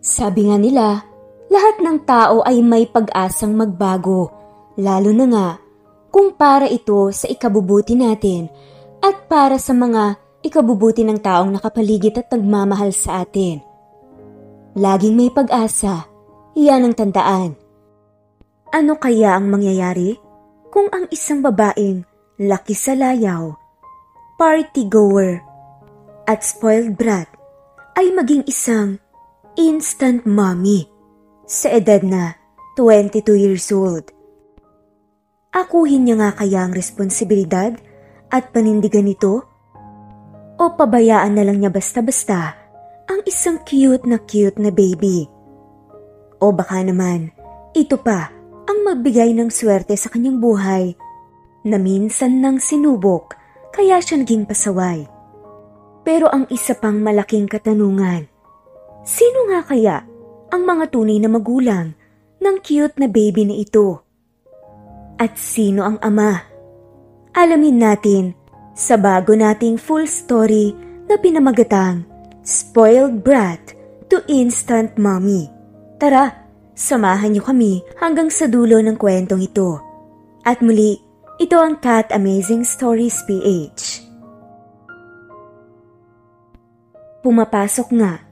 Sabi nga nila, lahat ng tao ay may pag-asang magbago, lalo na nga kung para ito sa ikabubuti natin at para sa mga ikabubuti ng taong nakapaligid at nagmamahal sa atin. Laging may pag-asa, iyan ang tandaan. Ano kaya ang mangyayari kung ang isang babaeng laki sa layaw, party goer, at spoiled brat ay maging isang instant mommy sa edad na 22 years old? Akuhin niya nga kaya ang responsibilidad at panindigan nito? O pabayaan na lang niya basta-basta ang isang cute na baby? O baka naman, ito pa ang magbigay ng swerte sa kanyang buhay na minsan nang sinubok kaya siya naging pasaway. Pero ang isa pang malaking katanungan, sino nga kaya ang mga tunay na magulang ng cute na baby na ito? At sino ang ama? Alamin natin sa bago nating full story na pinamagatang Spoiled Brat to Instant Mommy. Tara, samahan niyo kami hanggang sa dulo ng kwentong ito. At muli, ito ang Cat Amazing Stories PH. Pumapasok nga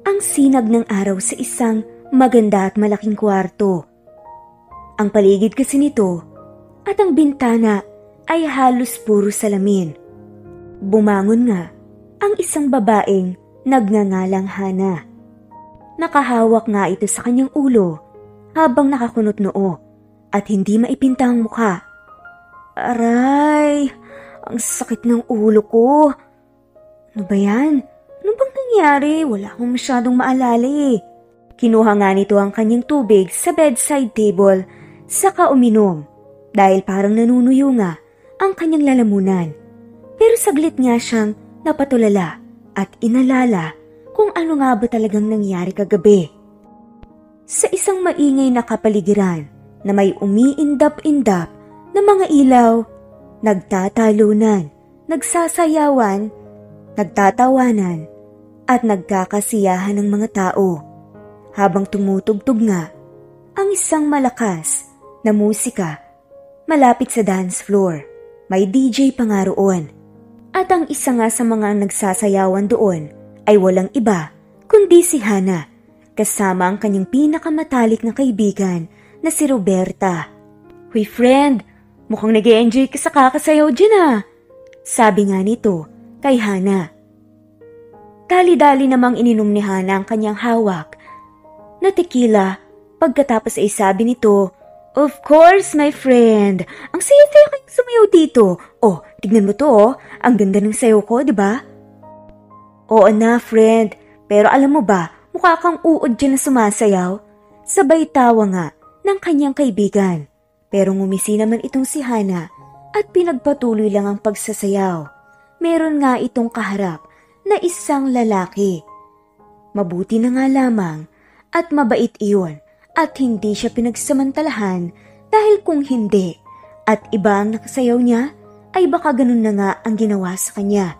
ang sinag ng araw sa isang maganda at malaking kwarto. Ang paligid kasi nito at ang bintana ay halos puro salamin. Bumangon nga ang isang babaeng nagngangalang Hana. Nakahawak nga ito sa kanyang ulo habang nakakunot noo at hindi maipinta ang mukha. Aray, ang sakit ng ulo ko. Ano ba yan? Ano bang nangyari? Wala akong masyadong maalala eh. Kinuha nga nito ang kanyang tubig sa bedside table saka uminom dahil parang nanunuyo nga ang kanyang lalamunan. Pero saglit nga siyang napatulala at inalala kung ano nga ba talagang nangyari kagabi. Sa isang maingay na kapaligiran na may umiindap-indap na mga ilaw, nagtatalunan, nagsasayawan, nagtatawanan, at nagkakasiyahan ng mga tao habang tumutugtog nga ang isang malakas na musika malapit sa dance floor. May DJ pa nga roon. At ang isa nga sa mga nagsasayawan doon ay walang iba kundi si Hana kasama ang kanyang pinakamatalik na kaibigan na si Roberta. "Huy friend, mukhang nag-e-enjoy ka sa kakasayaw dyan ah," sabi nga nito kay Hana. Dali-dali namang ininom ni Hana ang kanyang hawak na tequila pagkatapos ay sabi nito, "Of course, my friend. Ang saya-saya kayong sumayaw dito. Oh, tignan mo to oh. Ang ganda ng sayaw ko, di ba?" "Oo na, friend. Pero alam mo ba, mukha kang uod dyan na sumasayaw." Sabay tawa nga ng kanyang kaibigan. Pero ngumisi naman itong si Hana at pinagpatuloy lang ang pagsasayaw. Meron nga itong kaharap na isang lalaki. Mabuti na nga lamang at mabait iyon at hindi siya pinagsamantalahan dahil kung hindi at iba ang nakasayaw niya ay baka ganun na nga ang ginawa sa kanya.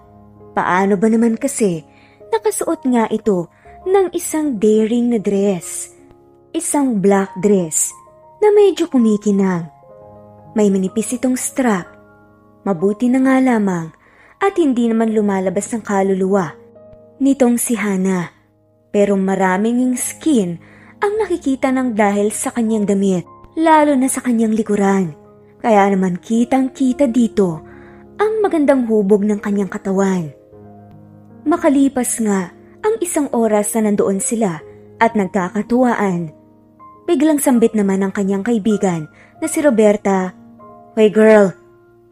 Paano ba naman kasi nakasuot nga ito ng isang daring na dress, isang black dress na medyo kumikinang. May manipis itong strap. Mabuti na nga lamang at hindi naman lumalabas ng kaluluwa nitong si Hana. Pero maraming skin ang nakikita ng dahil sa kanyang damit, lalo na sa kanyang likuran. Kaya naman kitang-kita dito ang magandang hubog ng kanyang katawan. Makalipas nga ang isang oras na nandoon sila at nagkakatuwaan, biglang sambit naman ang kanyang kaibigan na si Roberta, "Hey girl,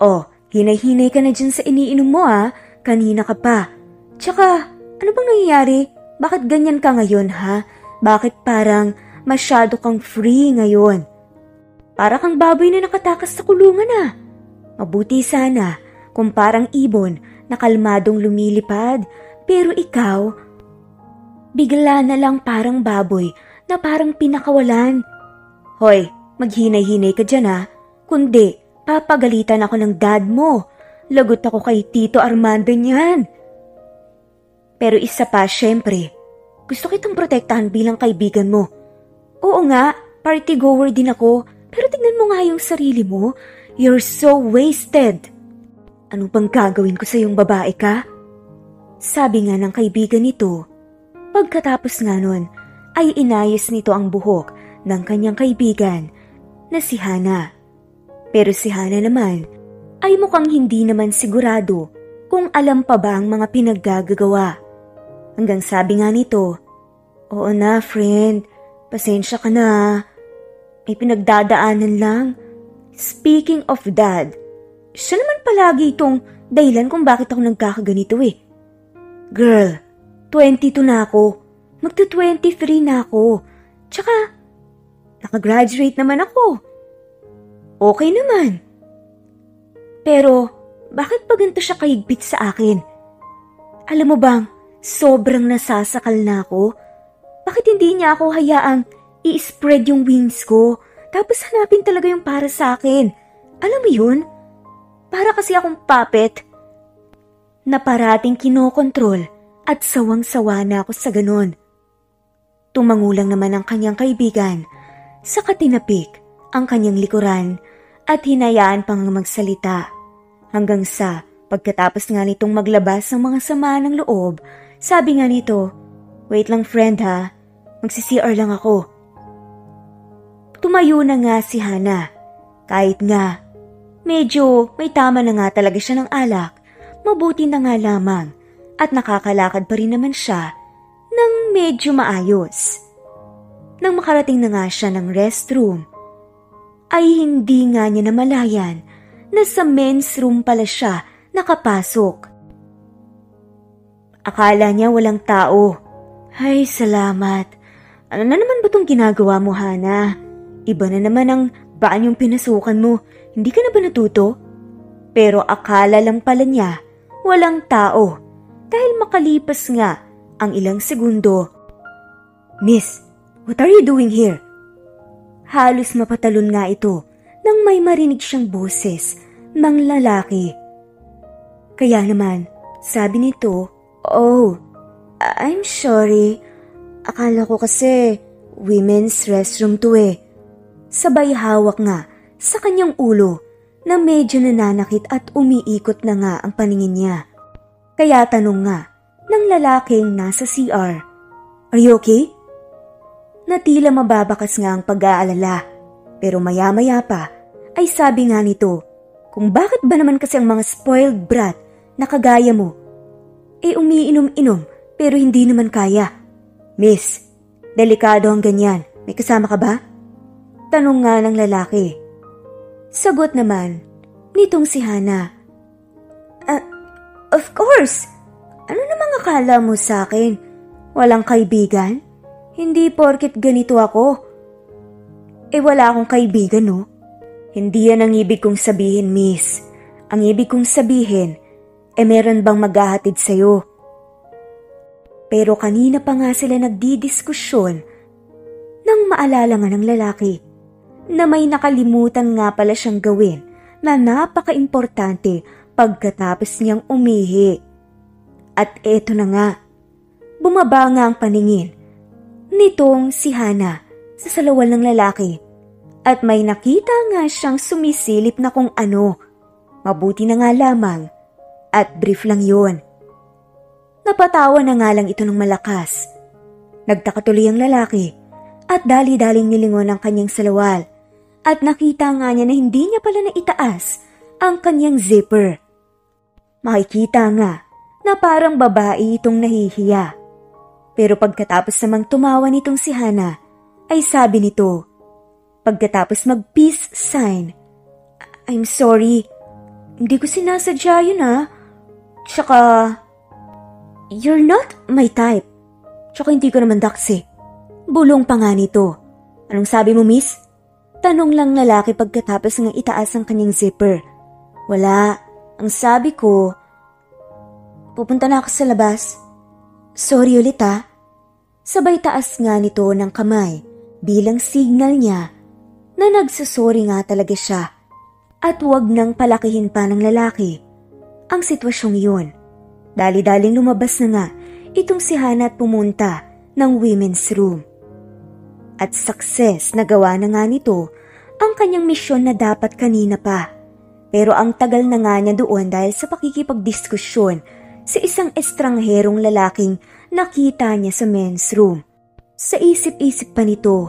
oh, hinay-hinay ka na dyan sa iniinom mo ah, kanina ka pa. Tsaka, ano bang nangyayari? Bakit ganyan ka ngayon ha? Bakit parang masyado kang free ngayon? Para kang baboy na nakatakas sa kulungan ah. Mabuti sana kung parang ibon na kalmadong lumilipad, pero ikaw, bigla na lang parang baboy na parang pinakawalan. Hoy, maghinay-hinay ka dyan ah, kundi papagalitan ako ng dad mo. Lagot ako kay Tito Armando niyan. Pero isa pa, syempre, Gusto kitang protektahan bilang kaibigan mo. Oo nga, party goer din ako. Pero tignan mo nga yung sarili mo. You're so wasted. Ano bang gagawin ko sa yung babae ka? Sabi nga ng kaibigan nito. Pagkatapos nga nun, ay inayos nito ang buhok ng kanyang kaibigan na si Hana. Pero si Hana naman ay mukhang hindi naman sigurado kung alam pa ba ang mga pinaggagawa. Hanggang sabi nga nito, "Oo na friend, pasensya ka na. May pinagdadaanan lang. Speaking of that, siya naman palagi itong dahilan kung bakit ako nagkakaganito eh. Girl, 22 na ako. Magto-23 na ako. Tsaka, nakagraduate naman ako. Okay naman. Pero, bakit pa ganito siya kahigpit sa akin? Alam mo bang, sobrang nasasakal na ako. Bakit hindi niya ako hayaang i-spread yung wings ko, tapos hanapin talaga yung para sa akin? Alam mo yun? Para kasi akong puppet na parating kinokontrol at sawang-sawa na ako sa ganon. Tumangulang naman ang kanyang kaibigan, saka tinapik ang kanyang likuran at hinayaan pang magsalita. Hanggang sa pagkatapos nga nitong maglabas ng mga sama ng loob, sabi nga nito, "Wait lang friend ha, magsi-CR lang ako." Tumayo na nga si Hana. Kahit nga, medyo may tama na nga talaga siya ng alak, mabuti na nga lamang at nakakalakad pa rin naman siya ng medyo maayos. Nang makarating na nga siya ng restroom, ay hindi nga niya namalayan na sa men's room pala siya nakapasok. Akala niya walang tao. Ay, salamat. Ano na naman ba itong ginagawa mo, Hana? Iba na naman ang baan yung pinasukan mo. Hindi ka na ba natuto? Pero akala lang pala niya walang tao dahil makalipas nga ang ilang segundo. "Miss, what are you doing here?" Halos mapatalon nga ito nang may marinig siyang boses ng lalaki. Kaya naman, sabi nito, "Oh, I'm sorry. Akala ko kasi women's restroom to eh." Sabay hawak nga sa kanyang ulo na medyo nananakit at umiikot na nga ang paningin niya. Kaya tanong nga ng lalaking nasa CR, "Are you okay?" Natila mababakas nga ang pag-aalala, pero maya-maya pa ay sabi nga nito, kung bakit ba naman kasi ang mga spoiled brat na kagaya mo, umiinom-inom pero hindi naman kaya. "Miss, delikado ang ganyan. May kasama ka ba?" Tanong nga ng lalaki. Sagot naman nitong si Hana, "Of course. Ano namang akala mo sa akin? Walang kaibigan? Hindi porket ganito ako. Wala akong kaibigan, no? Hindi yan ang ibig kong sabihin, miss. Ang ibig kong sabihin, meron bang maghahatid sa'yo?" Pero kanina pa nga sila nagdidiskusyon nang maalala nga ng lalaki na may nakalimutan nga pala siyang gawin na napaka-importante pagkatapos niyang umihi. At eto na nga, bumaba nga ang paningin nitong si Hana sa salawal ng lalaki at may nakita nga siyang sumisilip na kung ano. Mabuti na nga lamang at brief lang yun. Napatawa na nga lang ito ng malakas. Nagtaka tuloy ang lalaki at dali-daling nilingon ang kanyang salawal at nakita nga niya na hindi niya pala naitaas ang kanyang zipper. Makikita nga na parang babae itong nahihiya. Pero pagkatapos namang tumawa nitong si Hana, ay sabi nito, pagkatapos mag-peace sign, "I'm sorry, hindi ko sinasadya yun ah. Tsaka, you're not my type. Tsaka hindi ko naman daksi." Bulong pa nga nito. "Anong sabi mo, miss?" Tanong lang lalaki pagkatapos ng itaas ang kanyang zipper. "Wala. Ang sabi ko, pupunta na ako sa labas." "Sorry ulit ah." Sabay taas nga nito ng kamay bilang signal niya na nagsusori nga talaga siya at huwag nang palakihin pa ng lalaki ang sitwasyong yun. Dali-daling lumabas na nga itong si Hana at pumunta ng women's room. At success na gawa na nga nito ang kanyang misyon na dapat kanina pa. Pero ang tagal na nga niya doon dahil sa pakikipagdiskusyon sa isang estrangherong lalaking nakita niya sa men's room. Sa isip-isip pa nito,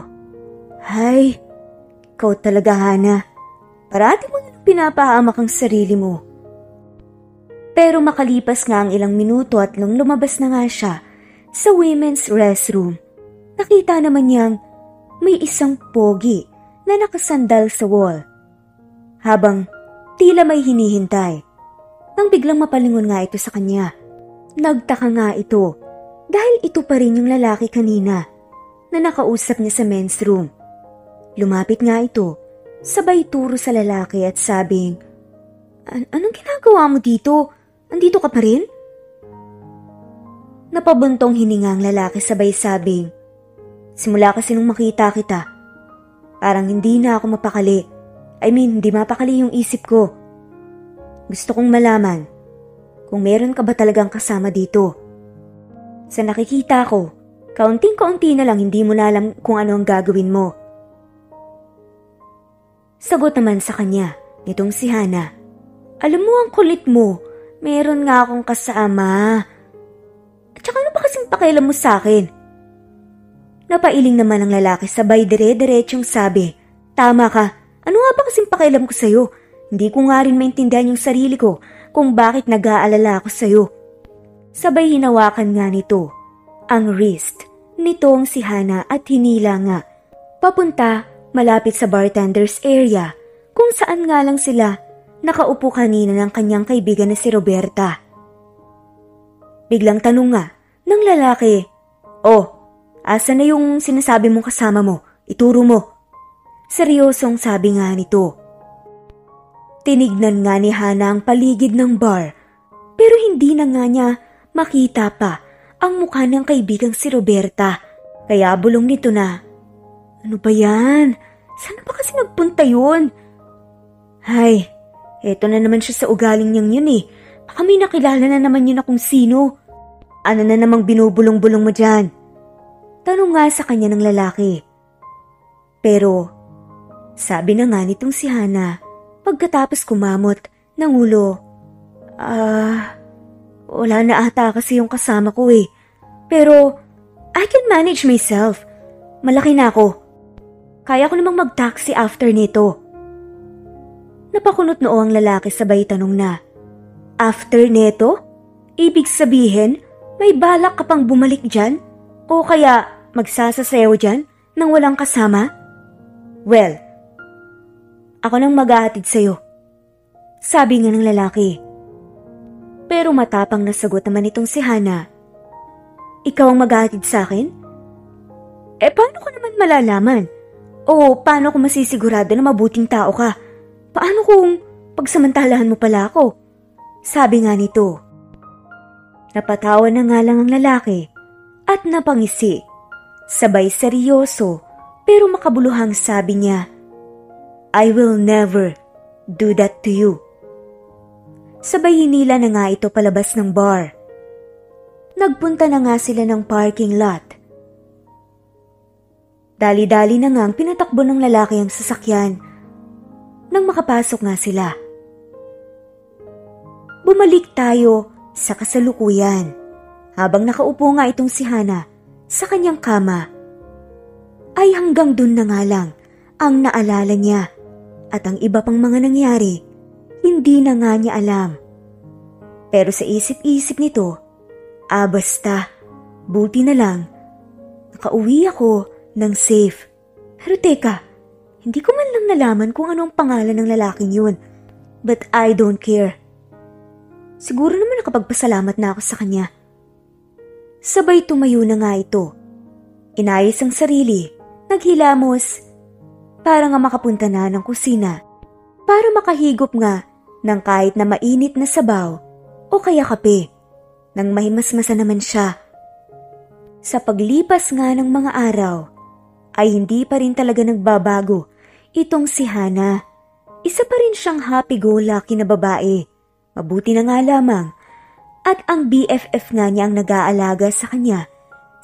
"Hay, ikaw talaga, Hana. Parati mo na pinapahamak ang sarili mo." Pero makalipas nga ang ilang minuto at nung lumabas na nga siya sa women's restroom, nakita naman niyang may isang pogi na nakasandal sa wall. Habang tila may hinihintay, nang biglang mapalingon nga ito sa kanya. Nagtaka nga ito dahil ito pa rin yung lalaki kanina na nakausap niya sa men's room. Lumapit nga ito, sabay turo sa lalaki at sabing, "Anong ginagawa mo dito? Andito ka pa rin?" Napabuntong hininga ang lalaki sabay sabing, "Simula kasi nung makita kita, parang hindi na ako mapakali. Hindi mapakali yung isip ko. Gusto kong malaman kung meron ka ba talagang kasama dito. Sa nakikita ko, kaunting-kaunti na lang hindi mo na alam kung ano ang gagawin mo." Sagot naman sa kanya nitong si Hana, "Alam mo ang kulit mo, meron nga akong kasama. At saka ano ba kasing pakialam mo sa akin?" Napailing naman ang lalaki sabay dire-diretsong sabi, "Tama ka. Ano nga ba kasing pakialam ko sa'yo? Hindi ko nga rin maintindihan yung sarili ko kung bakit nag-aalala ako sa'yo." Sabay hinawakan nga nito ang wrist nitong si Hana at hinila nga papunta malapit sa bartender's area kung saan nga lang sila nakaupo kanina ng kanyang kaibigan na si Roberta. Biglang tanong nga ng lalaki, "Oh, asa na yung sinasabi mong kasama mo? Ituro mo." Seryosong sabi nga nito. Tinignan nga ni Hana ang paligid ng bar pero hindi na nga niya makita pa ang mukha ng kaibigang si Roberta. Kaya bulong nito na, "Ano ba yan? Saan ba kasi nagpunta yun? Hay, eto na naman siya sa ugaling niyang yun eh. Baka may nakilala na naman yun na kung sino. Ano na namang binubulong-bulong mo dyan?" Tanong nga sa kanya ng lalaki. Pero sabi na nga nitong si Hana pagkatapos kumamot ng ulo, Wala na ata kasi yung kasama ko eh. Pero I can manage myself. Malaki na ako. Kaya ko namang mag-taxi after nito." Napakunot noo ang lalaki sabay tanong na, "After neto? Ibig sabihin, may balak ka pang bumalik dyan? O kaya magsasasayaw dyan nang walang kasama?" "Well, ako nang maghahatid sa'yo," sabi nga ng lalaki. Pero matapang na sagot naman itong si Hana, "Ikaw ang maghahatid sa akin? Paano ko naman malalaman? O paano ko masisigurado na mabuting tao ka? Paano kung pagsamantalahan mo pala ako?" Sabi nga nito. Napatawa na nga lang ang lalaki at napangisi. Sabay seryoso pero makabuluhang sabi niya, "I will never do that to you." Sabay hinila na nga ito palabas ng bar. Nagpunta na nga sila ng parking lot. Dali-dali na nga ang pinatakbo ng lalaki ang sasakyan. Nang makapasok nga sila, bumalik tayo sa kasalukuyan. Habang nakaupo nga itong si Hana sa kanyang kama, ay hanggang dun na nga lang ang naalala niya. At ang iba pang mga nangyari, hindi na nga niya alam. Pero sa isip-isip nito, basta, buti na lang, nakauwi ako ng safe. Pero teka, hindi ko man lang nalaman kung ano ang pangalan ng lalaking yun. But I don't care. Siguro naman nakapagpasalamat na ako sa kanya. Sabay tumayo na nga ito. Inayos ang sarili, naghilamos, para nga makapunta na ng kusina, para makahigop nga ng kahit na mainit na sabaw o kaya kape, nang mahimasmasa naman siya. Sa paglipas nga ng mga araw, ay hindi pa rin talaga nagbabago itong si Hana. Isa pa rin siyang happy-go-lucky na babae. Mabuti na nga lamang at ang BFF nga niya ang nag-aalaga sa kanya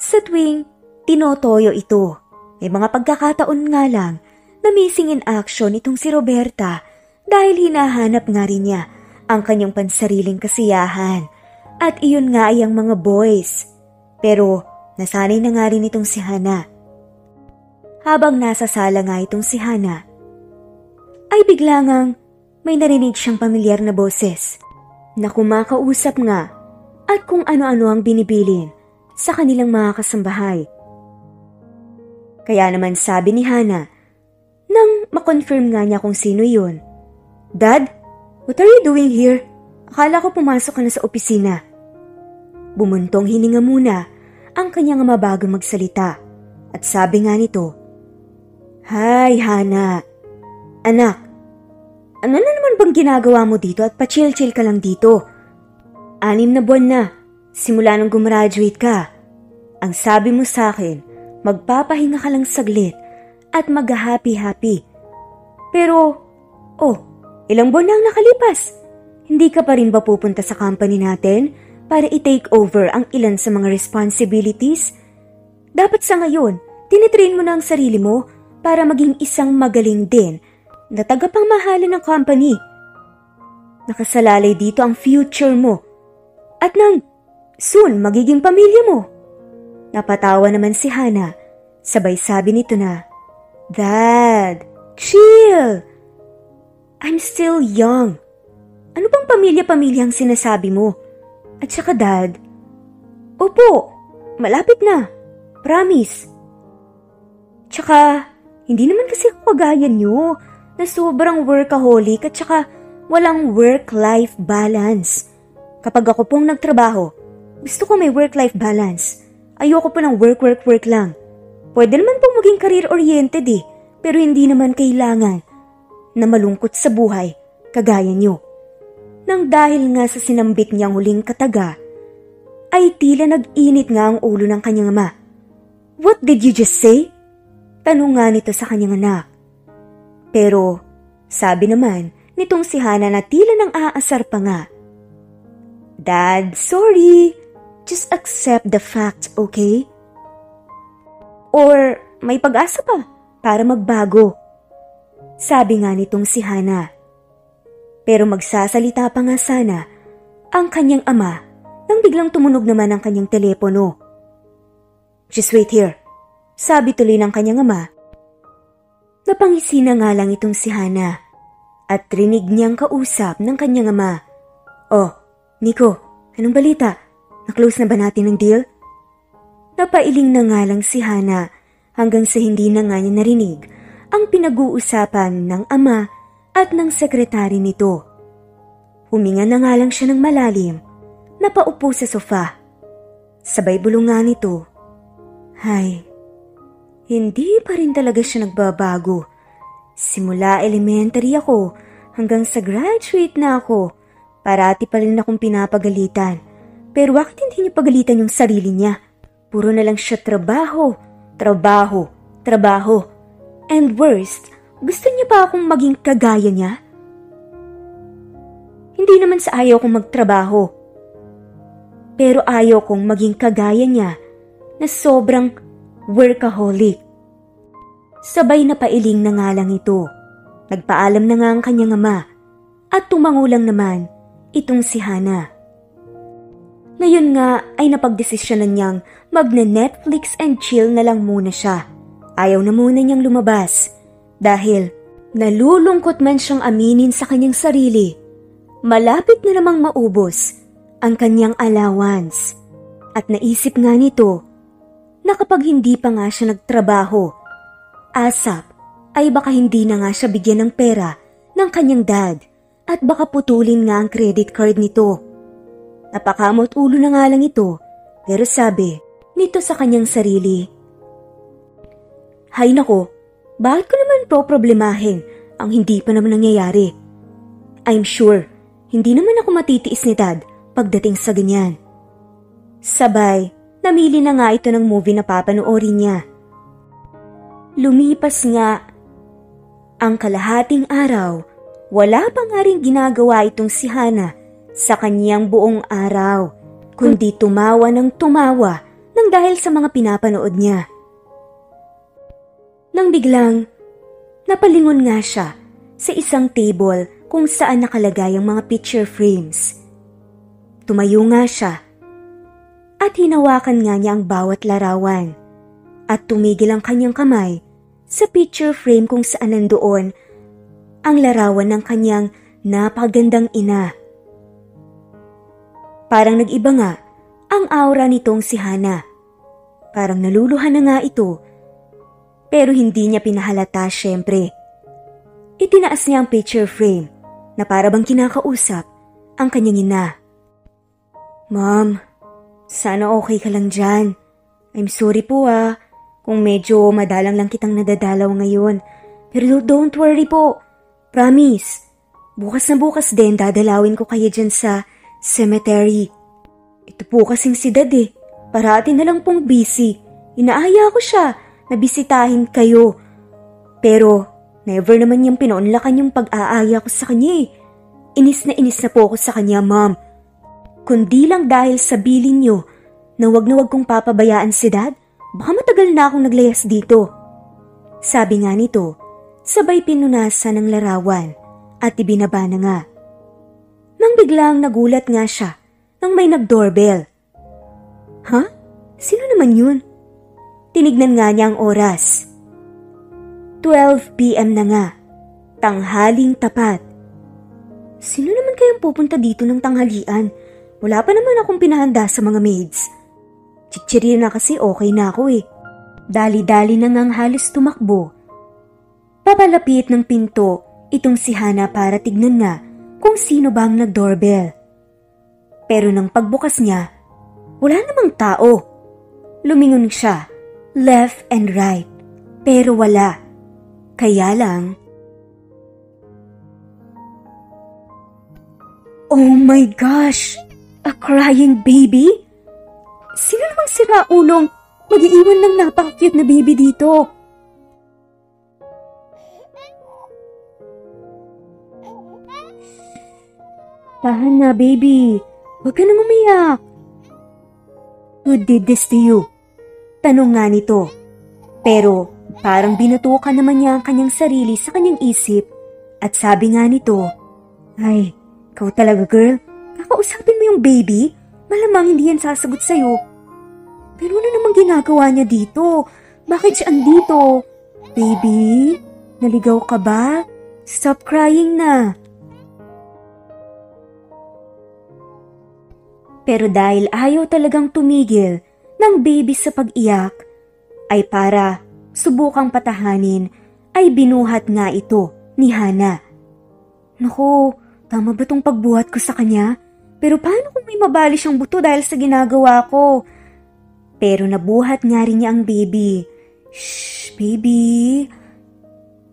Sa tuwing tinotoyo ito, may mga pagkakataon nga lang na missing in action itong si Roberta dahil hinahanap nga rin niya ang kanyang pansariling kasiyahan. At iyon nga ay ang mga boys. Pero nasanay na nga rin itong si Hana. Habang nasa sala nga itong si Hana, ay bigla ngang may narinig siyang pamilyar na boses na kumakausap nga at kung ano-ano ang binibilin sa kanilang mga kasambahay. Kaya naman sabi ni Hana, nang makonfirm nga niya kung sino yun, "Dad, what are you doing here? Akala ko pumasok ka na sa opisina." Bumuntong hininga muna ang kanyang ama bago magsalita at sabi nga nito, "Hi, Hana. Anak, ano na naman bang ginagawa mo dito at pa-chill-chill ka lang dito? 6 na buwan na, simula nung gumraduate ka. Ang sabi mo sa akin, magpapahinga ka lang saglit at mag-happy-happy. Pero, ilang buwan na ang nakalipas. Hindi ka pa rin ba pupunta sa company natin para i-take over ang ilan sa mga responsibilities? Dapat sa ngayon, tinitrain mo na ang sarili mo para maging isang magaling din na tagapangmahala ng company. Nakasalalay dito ang future mo at nang soon magiging pamilya mo." Napatawa naman si Hana, sabay sabi nito na, "Dad, chill. I'm still young. Ano bang pamilya-pamilya ang sinasabi mo? At saka Dad, opo, malapit na. Promise. Tsaka, hindi naman kasi ako kagaya niyo na sobrang workaholic at saka walang work-life balance. Kapag ako pong nagtrabaho, gusto ko may work-life balance. Ayoko po ng work lang. Pwede naman pong maging career-oriented pero hindi naman kailangan na malungkot sa buhay kagaya niyo." Nang dahil nga sa sinambit niyang huling kataga, ay tila nag-init nga ang ulo ng kanyang ama. "What did you just say?" Tanong nga nito sa kanyang anak. Pero sabi naman nitong si Hana na tila nang aasar pa nga, "Dad, sorry. Just accept the fact, okay? Or may pag-asa pa para magbago." Sabi nga nitong si Hana. Pero magsasalita pa nga sana ang kanyang ama nang biglang tumunog naman ang kanyang telepono. "Just wait here," sabi tuloy ng kanyang ama. Napangisi na nga lang itong si Hana at rinig niyang kausap ng kanyang ama. "Oh, Nico, anong balita? Na-close na ba natin ang deal?" Napailing na nga lang si Hana hanggang sa hindi na nga niya narinig ang pinag-uusapan ng ama at ng sekretary nito. Huminga na nga lang siya ng malalim, napaupo sa sofa. Sabay bulong nga nito, "Hay, hindi pa rin talaga siya nagbabago. Simula elementary ako hanggang sa graduate na ako, parati pa rin akong pinapagalitan. Pero bakit hindi niya pagalitan yung sarili niya? Puro na lang siya trabaho, trabaho, trabaho. And worst, gusto niya pa akong maging kagaya niya? Hindi naman sa ayaw kong magtrabaho. Pero ayaw kong maging kagaya niya na sobrang workaholic." Sabay na pailing na nga lang ito. Nagpaalam na nga ang kanyang ama at tumangulang naman itong si Hana. Ngayon nga ay napagdesisyonan niyang magne-Netflix and chill na lang muna siya. Ayaw na muna niyang lumabas dahil nalulungkot man siyang aminin sa kanyang sarili. Malapit na namang maubos ang kanyang allowance at naisip nga nito na kapag hindi pa nga siya nagtrabaho, ASAP ay baka hindi na nga siya bigyan ng pera ng kanyang dad at baka putulin nga ang credit card nito. Napakamot ulo na nga lang ito pero sabi nito sa kanyang sarili, "Hay nako, bakit ko naman problemahin ang hindi pa naman nangyayari? I'm sure hindi naman ako matitiis ni dad pagdating sa ganyan." Sabay, namili na nga ito ng movie na papanoorin niya. Lumipas nga ang kalahating araw, wala pa nga rin ginagawa itong si Hana sa kanyang buong araw, kundi tumawa ng tumawa nang dahil sa mga pinapanood niya. Nang biglang, napalingon nga siya sa isang table kung saan nakalagay ang mga picture frames. Tumayo nga siya at hinawakan nga niya ang bawat larawan at tumigil ang kanyang kamay sa picture frame kung saan nandoon ang larawan ng kanyang napakagandang ina. Parang nag-iba nga ang aura nitong si Hana. Parang naluluhan na nga ito, pero hindi niya pinahalata syempre. Itinaas niya ang picture frame na para bang kinakausap ang kanyang ina. Ma'am, sana okay ka lang dyan. I'm sorry po kung medyo madalang lang kitang nadadalaw ngayon. Pero don't worry po. Promise, bukas na bukas din dadalawin ko kayo dyan sa cemetery. Ito po kasing si Dad parati na lang pong busy. Inaaya ko siya na bisitahin kayo. Pero never naman niyang pinaunlakan yung pag-aaya ko sa kanya Inis na po ako sa kanya, Ma'am. Kundi lang dahil sa bilin niyo na wag kong papabayaan si Dad, baka matagal na akong naglayas dito. Sabi nga nito, sabay pinunasan ng larawan at ibinaba na nga. Nang biglang nagulat nga siya nang may nag-doorbell. Ha? Sino naman yun? Tinignan nga niya ang oras. 12 p.m. na nga. Tanghaling tapat. Sino naman kayang pupunta dito ng tanghalian? Wala pa naman akong pinahanda sa mga maids. Chichiri na kasi okay na ako Dali-dali na ngang halos tumakbo. Papalapit ng pinto itong si Hana para tignan nga kung sino bang nag-doorbell. Pero nang pagbukas niya, wala namang tao. Lumingon siya, left and right, pero wala. Kaya lang, oh my gosh! A crying baby? Sino namang siraulong mag-iiwan ng napaka-cute na baby dito? Tahan na, baby. Huwag ka nang umiyak. Who did this to you? Tanong nga nito. Pero parang binatukan naman niya ang kanyang sarili sa kanyang isip at sabi nga nito, ay, ikaw talaga girl, kakausapin mo yung baby? Malamang hindi yan sasagot sa'yo. Pero ano namang ginagawa niya dito? Bakit siya andito? Baby, naligaw ka ba? Stop crying na. Pero dahil ayaw talagang tumigil ng baby sa pag-iyak, ay para subukang patahanin, ay binuhat nga ito ni Hana. Naku, tama ba tong pagbuhat ko sa kanya? Pero paano kung may mabali siyang buto dahil sa ginagawa ko? Pero nabuhat nga rin niya ang baby. Shh, baby.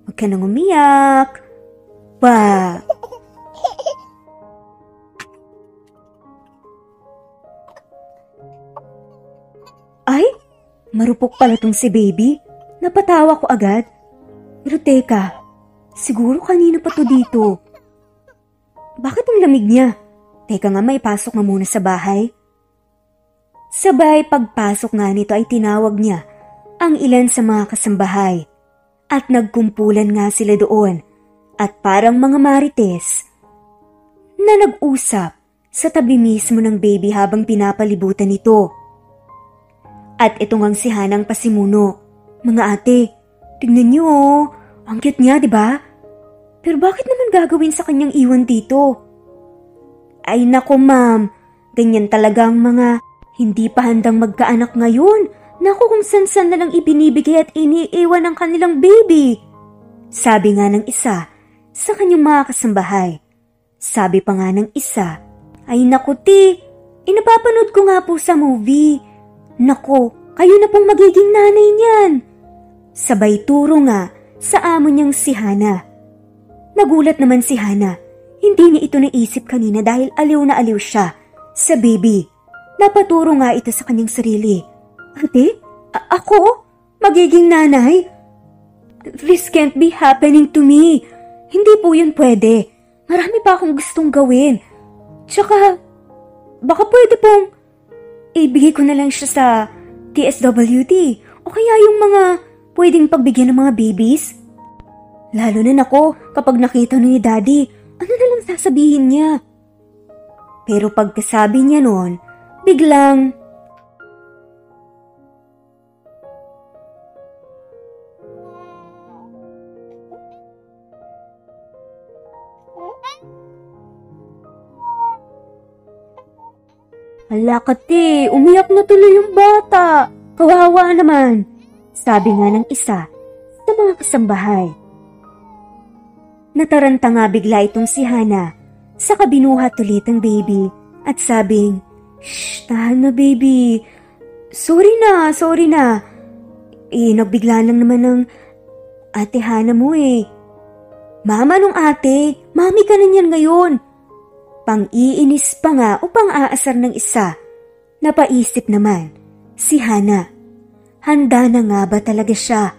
Huwag ka nang umiyak. Ba? Ay, marupok pala tong si baby. Napatawa ko agad. Pero teka, siguro kanina pa to dito. Bakit ang lamig niya? Teka nga, may pasok nga muna sa bahay. Sabay pagpasok nga nito ay tinawag niya ang ilan sa mga kasambahay at nagkumpulan nga sila doon at parang mga marites na nag-usap sa tabi mismo ng baby habang pinapalibutan ito. At ito ngang si Hanang pasimuno. Mga ate, tignan niyo ang cute niya, di ba? Pero bakit naman gagawin sa kanyang iwan dito? Ay nako ma'am, ganyan talaga ang mga hindi pa handang magkaanak ngayon. Naku kung san-san na lang ibinibigay at iniiwan ng kanilang baby. Sabi nga ng isa sa kanyang mga kasambahay. Sabi pa nga ng isa, ay naku ti, inapapanood ko nga po sa movie. Naku, kayo na pong magiging nanay niyan. Sabay turo nga sa amo niyang si Hana. Nagulat naman si Hana. Hindi niya ito naisip kanina dahil aliw na aliw siya sa baby. Napaturo nga ito sa kanyang sarili. Ate, ako? Magiging nanay? This can't be happening to me. Hindi po yun pwede. Marami pa akong gustong gawin. Tsaka, baka pwede pong ibigay ko na lang siya sa DSWD o kaya yung mga pwedeng pagbigyan ng mga babies. Lalo na nako kapag nakita ni Daddy, ano na lang sasabihin niya? Pero pagkasabi niya noon, biglang hala kati, umiyak na tuloy yung bata. Kawawa naman, sabi nga ng isa sa mga kasambahay. Nataranta nga bigla itong si Hana sa kabinuhat ulit ang baby at sabing, "Shh, tahan na baby. Sorry na. Nagbigla lang naman ng ate Hana mo eh." "Mama nung ate, mami ka na niyan ngayon." Pang-iinis pa nga o pang-aasar ng isa. Napaisip naman, si Hana. Handa na nga ba talaga siya?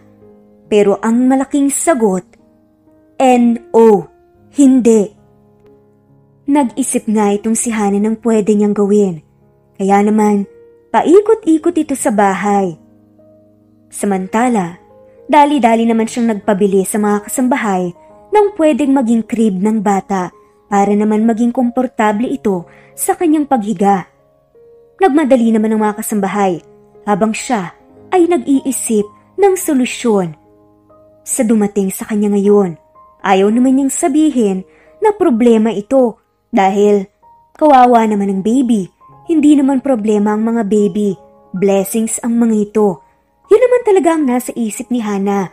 Pero ang malaking sagot, no, hindi. Nag-isip nga itong si Hana ng pwede niyang gawin. Kaya naman, paikot-ikot ito sa bahay. Samantala, dali-dali naman siyang nagpabili sa mga kasambahay ng pwedeng maging crib ng bata para naman maging komportable ito sa kanyang paghiga. Nagmadali naman ang mga kasambahay habang siya ay nag-iisip ng solusyon sa dumating sa kanya ngayon. Ayaw naman niyang sabihin na problema ito dahil kawawa naman ang baby. Hindi naman problema ang mga baby. Blessings ang mga ito. Yun naman talaga ang nasa isip ni Hana.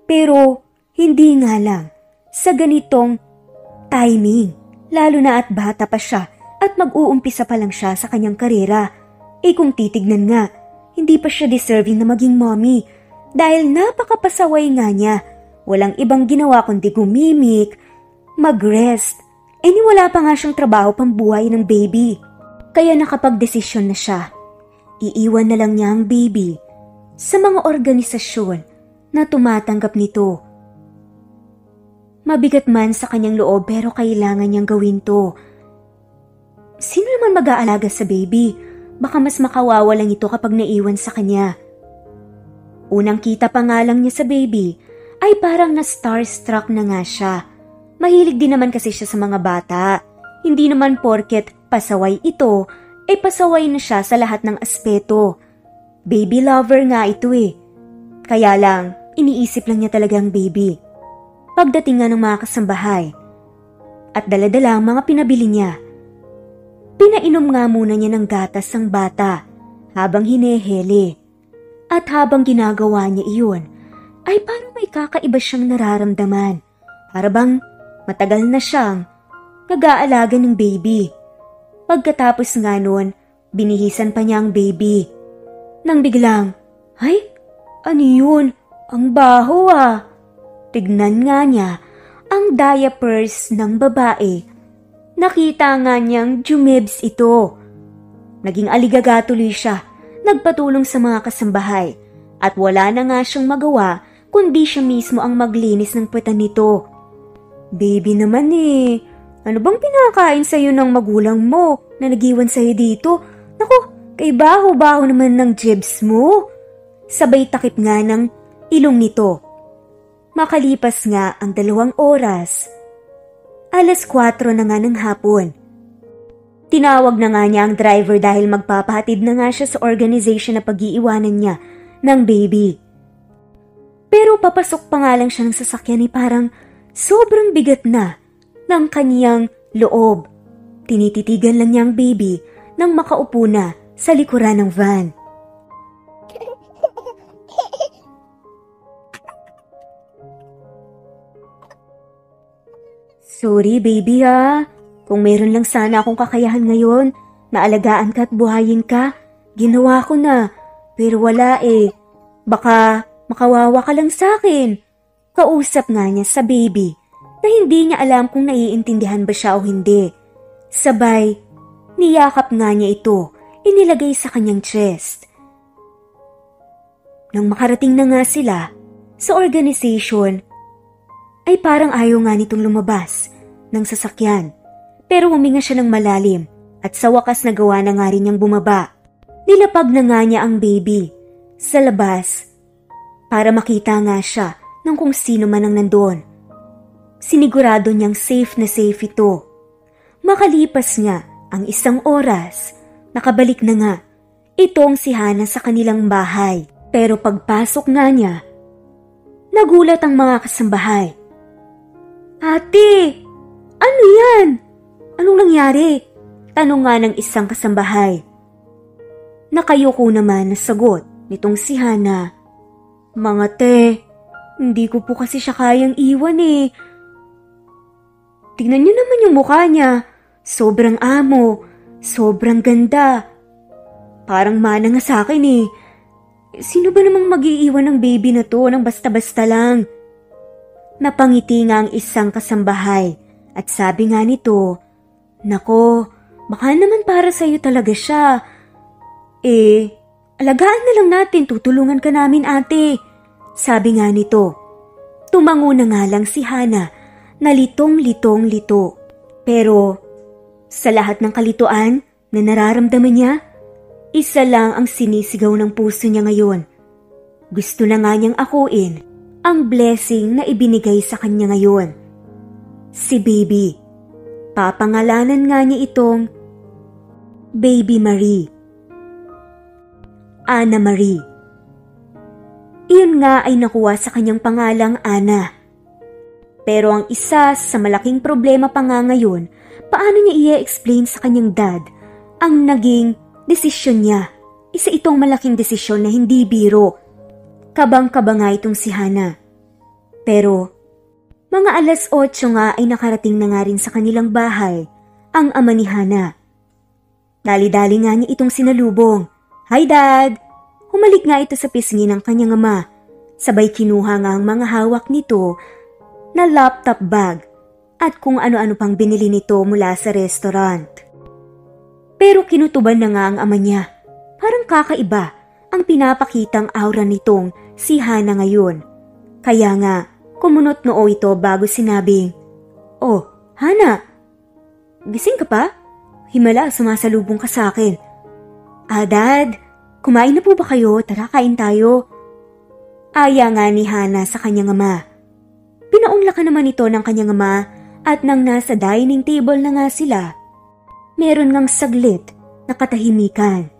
Pero hindi nga lang sa ganitong timing. Lalo na at bata pa siya at mag-uumpisa pa lang siya sa kanyang karera. Kung titignan nga, hindi pa siya deserving na maging mommy dahil napakapasaway nga niya. Walang ibang ginawa kundi gumimik, mag-rest. Wala pa nga siyang trabaho pambuhay ng baby. Kaya nakapag-desisyon na siya. Iiwan na lang niya ang baby sa mga organisasyon na tumatanggap nito. Mabigat man sa kanyang loob pero kailangan niyang gawin to. Sino naman mag-aalaga sa baby? Baka mas makawawa lang ito kapag naiwan sa kanya. Unang kita pa nga lang niya sa baby ay parang na-starstruck na nga siya. Mahilig din naman kasi siya sa mga bata. Hindi naman porket pasaway ito, pasaway na siya sa lahat ng aspeto. Baby lover nga ito eh. Kaya lang, iniisip lang niya talaga ang baby. Pagdating nga ng mga kasambahay at dala-dala ang mga pinabili niya, pinainom nga muna niya ng gatas ang bata habang hinehele. At habang ginagawa niya iyon, ay parang may kakaiba siyang nararamdaman. Para bang matagal na siyang nag-aalaga ng baby. Pagkatapos nga nun, binihisan pa niya ang baby. Nang biglang, "Ay, ano yun? Ang baho ah." Tignan nga niya ang diapers ng babae. Nakita nga niyang jumibs ito. Naging aligaga tuloy siya. Nagpatulong sa mga kasambahay at wala na nga siyang magawa kundi siya mismo ang maglinis ng puwetan nito. "Baby naman eh, ano bang pinakain sa'yo ng magulang mo na nag-iwan sa'yo dito? Naku, kay baho-baho naman ng jibs mo." Sabay takip nga ng ilong nito. Makalipas nga ang 2 oras, 4:00 na nga ng hapon. Tinawag na nga niya ang driver dahil magpapahatid na nga siya sa organization na pag-iiwanan niya ng baby. Pero papasok pa nga lang siya ng sasakyan parang sobrang bigat na ng kaniyang loob. Tinititigan lang niya ang baby nang makaupo na sa likuran ng van. "Sorry baby ha, kung meron lang sana akong kakayahan ngayon na alagaan ka at buhayin ka, ginawa ko na. Pero wala eh, baka makawawa ka lang sa akin." Kausap nga niya sa baby na hindi niya alam kung naiintindihan ba siya o hindi. Sabay, niyakap nga niya ito, inilagay sa kanyang chest. Nang makarating na nga sila sa organization, ay parang ayaw nga nitong lumabas ng sasakyan. Pero huminga siya ng malalim at sa wakas nagawa na nga rin niyang bumaba. Nilapag na nga niya ang baby sa labas para makita nga siya ng kung sino man ang nandoon. Sinigurado niyang safe na safe ito. Makalipas nga ang 1 oras, nakabalik na nga itong si Hana sa kanilang bahay. Pero pagpasok nga niya, nagulat ang mga kasambahay. "Ate, ano yan? Anong nangyari?" Tanong nga ng isang kasambahay. Nakayuko naman na sagot nitong si Hana. "Mga te, hindi ko po kasi siya kayang iwan eh. Tingnan niyo naman yung mukha niya. Sobrang amo, sobrang ganda. Parang mana nga sa akin eh. Sino ba namang mag-iiwan ng baby na to ng basta-basta lang?" Napangiti nga ang isang kasambahay at sabi nga nito, "Nako, baka naman para sa'yo talaga siya. Alagaan na lang natin, tutulungan ka namin ate." Sabi nga nito. Tumango na nga lang si Hana na litong-litong-lito. Pero sa lahat ng kalituan na nararamdaman niya, isa lang ang sinisigaw ng puso niya ngayon. Gusto na nga niyang akuin ang blessing na ibinigay sa kanya ngayon. Si baby. Papangalanan nga niya itong Baby Marie. Ana Marie. Iyon nga ay nakuha sa kanyang pangalang Ana. Pero ang isa sa malaking problema pa nga ngayon, paano niya i-explain sa kanyang dad ang naging desisyon niya. Isa itong malaking desisyon na hindi biro. Kabang-kaba nga itong si Hana. Pero mga 8:00 nga ay nakarating na nga rin sa kanilang bahay ang ama ni Hana. Dali-dali nga niya itong sinalubong. "Hi Dad!" Humalik nga ito sa pisngi ng kanyang ama. Sabay kinuha nga ang mga hawak nito na laptop bag at kung ano-ano pang binili nito mula sa restaurant. Pero kinutuban na nga ang ama niya. Parang kakaiba ang pinapakitang aura nitong si Hana ngayon. Kaya nga, kumunot noo ito bago sinabing, "Oh, Hana, gising ka pa? Himala, sumasalubong ka sa akin." Dad, kumain na po ba kayo? Tara, kain tayo." Aya nga ni Hana sa kanyang ama. Pinaunlakan naman ito ng kanyang ama at nang nasa dining table na nga sila, meron ngang saglit na katahimikan.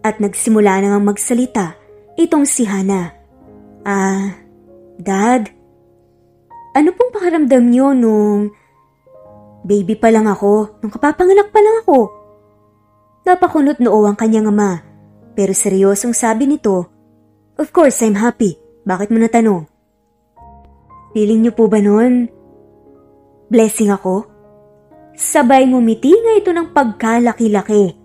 At nagsimula na ngang magsalita itong si Hana. Dad, ano pong pakiramdam niyo nung baby pa lang ako, nung kapapanganak pa lang ako?" Napakunot noo ang kanyang ama, pero seryosong sabi nito, "Of course, I'm happy. Bakit mo natanong?" "Feeling niyo po ba nun blessing ako?" Sabay ngumiti nga ito ng pagkalaki-laki.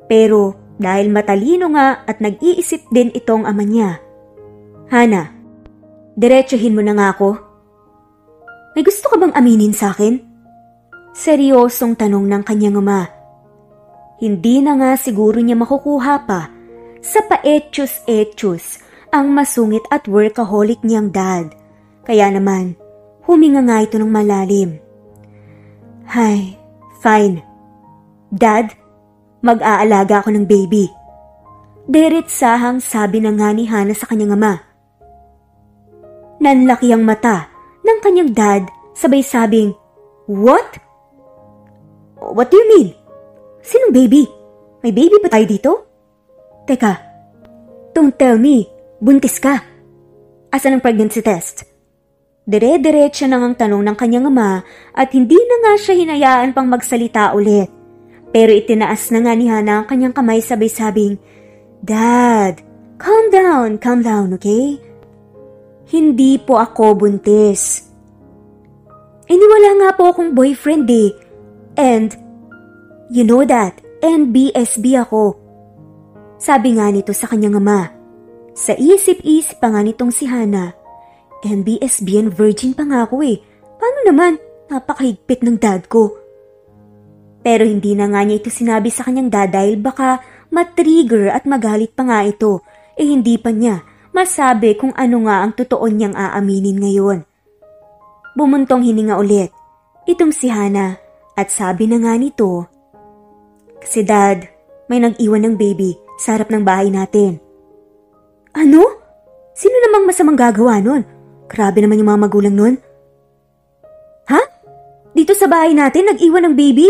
Pero dahil matalino nga at nag-iisip din itong ama niya, "Hana, diretsuhin mo na nga ako. May gusto ka bang aminin sa akin?" Seryosong tanong ng kanyang ama. Hindi na nga siguro niya makukuha pa sa paetyos-etyos ang masungit at workaholic niyang dad. Kaya naman, huminga nga ito ng malalim. "Hay, fine. Dad, mag-aalaga ako ng baby." Diretsahang sabi na nga ni Hana sa kanyang ama. Nanlaki ang mata ng kanyang dad sabay sabing, "What? What do you mean? Sinong baby? May baby pa tayo dito? Teka, don't tell me, buntis ka. Asan ang pregnancy test?" Dire-diretsa na ngang tanong ng kanyang ama at hindi na nga siya hinayaan pang magsalita ulit. Pero itinaas na nga ni Hana ang kanyang kamay sabay sabing, "Dad, calm down, okay? Hindi po ako buntis. Wala nga po akong boyfriend eh. And you know that, NBSB ako." Sabi nga nito sa kanyang ama. Sa isip-isip pa nga nitong si Hana, NBSB and virgin pa nga ako eh. Paano naman? Napakahigpit ng dad ko. Pero hindi na nga niya ito sinabi sa kanyang dad dahil baka matrigger at magalit pa nga ito. Hindi pa niya masabi kung ano nga ang totoo niyang aaminin ngayon. Bumuntong hininga ulit itong si Hana at sabi na nga nito, "Kasi dad, may nag-iwan ng baby sa harap ng bahay natin. Ano? Sino namang masamang gagawa nun? Grabe naman yung mga magulang nun. Ha? Dito sa bahay natin nag-iwan ng baby?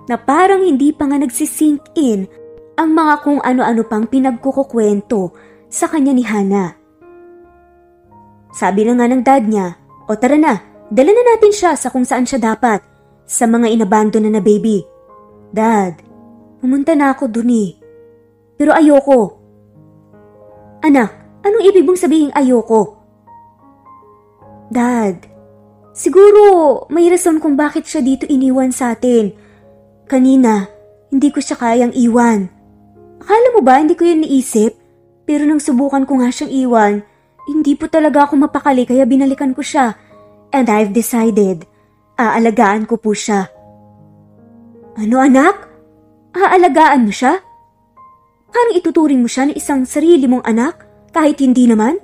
Na parang hindi pa nga nagsisink in ang mga kung ano-ano pang pinagkukukwento sa kanya ni Hana. Sabi na nga ng dad niya, o tara na, dala na natin siya sa kung saan siya dapat, sa mga inabandon na baby. Dad, pumunta na ako dun eh. Pero ayoko. Anak, anong ibig mong sabihing ayoko? Dad, siguro may rason kung bakit siya dito iniwan sa atin. Kanina, hindi ko siya kayang iwan. Akala mo ba hindi ko yun naisip? Pero nang subukan ko nga siyang iwan, hindi po talaga ako mapakali kaya binalikan ko siya. And I've decided, aalagaan ko po siya. Ano anak? Aalagaan mo siya? Parang ituturing mo siya na isang sarili mong anak kahit hindi naman?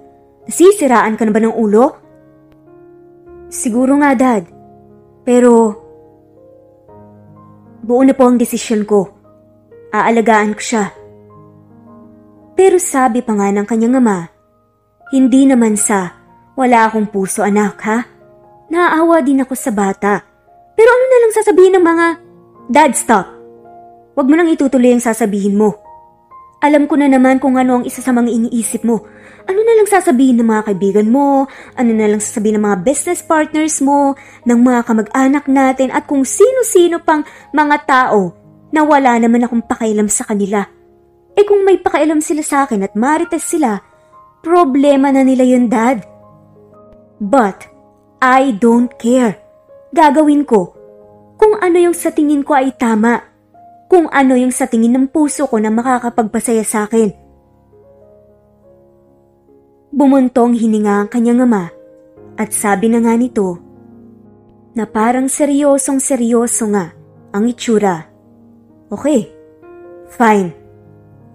Nasisiraan ka na ba ng ulo? Siguro nga dad. Pero buo na po ang desisyon ko. Aalagaan ko siya. Pero sabi pa nga ng kanyang ama, hindi naman sa wala akong puso anak ha. Naaawa din ako sa bata. Pero ano na lang sasabihin ng mga, Dad, stop. Huwag mo nang itutuloy ang sasabihin mo. Alam ko na naman kung ano ang isa sa mga iniisip mo. Ano na lang sasabihin ng mga kaibigan mo, ano na lang sasabihin ng mga business partners mo, ng mga kamag-anak natin at kung sino-sino pang mga tao na wala naman akong pakialam sa kanila. Eh kung may pakialam sila sa akin at marites sila, problema na nila yun, Dad. But I don't care. Gagawin ko kung ano yung sa tingin ko ay tama. Kung ano yung sa tingin ng puso ko na makakapagpasaya sa akin. Bumuntong hininga ang kanyang ama at sabi na nga nito na parang seryosong-seryoso nga ang itsura. Okay, fine.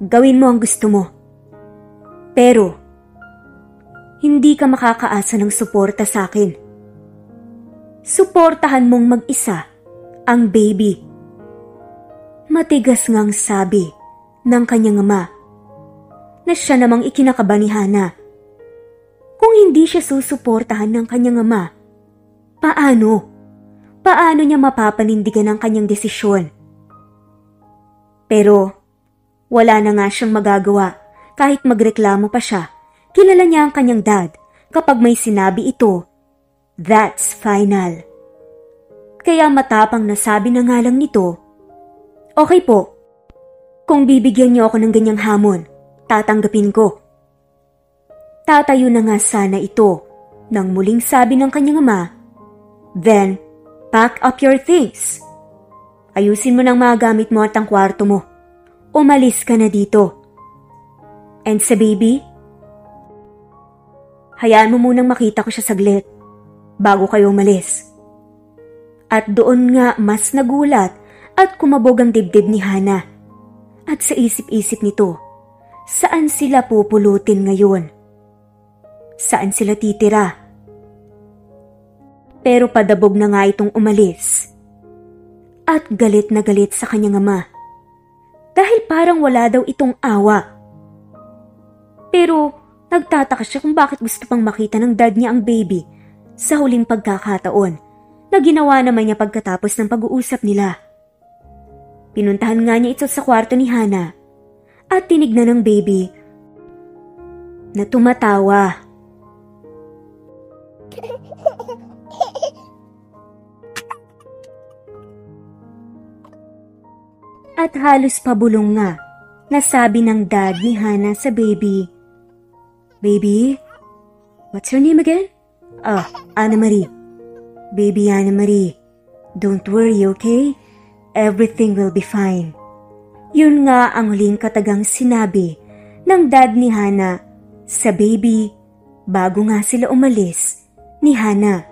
Gawin mo ang gusto mo. Pero, hindi ka makakaasa ng suporta sa akin. Suportahan mong mag-isa ang baby. Matigas ngang sabi ng kanyang ama na siya namang ikinakaba ni Hana. Kung hindi siya susuportahan ng kanyang ama, paano? Paano niya mapapanindigan ang kanyang desisyon? Pero wala na nga siyang magagawa kahit magreklamo pa siya. Kilala niya ang kanyang dad. Kapag may sinabi ito, that's final. Kaya matapang na sabi na nga lang nito, okay po, kung bibigyan niyo ako ng ganyang hamon, tatanggapin ko. Tatayo na nga sana ito nang muling sabi ng kanyang ama, then, pack up your things. Ayusin mo ng mga gamit mo at ang kwarto mo. Umalis ka na dito. And sa baby, hayaan mo munang makita ko siya saglit bago kayo umalis. At doon nga mas nagulat at kumabog ang dibdib ni Hana. At sa isip-isip nito, saan sila pupulutin ngayon? Saan sila titira? Pero padabog na nga itong umalis. At galit na galit sa kanyang ama. Dahil parang wala daw itong awa. Pero nagtataka siya kung bakit gusto pang makita ng dad niya ang baby sa huling pagkakataon na ginawa naman niya pagkatapos ng pag-uusap nila. Pinuntahan nga niya ito sa kwarto ni Hana at tinignan ng baby na tumatawa. At halos pabulong nga na sabi ng dad ni Hana sa baby, Baby, what's your name again? Anna Marie. Baby Anna Marie, don't worry, okay? Everything will be fine. Yun nga ang huling katagang sinabi ng dad ni Hana sa baby bago nga sila umalis ni Hana.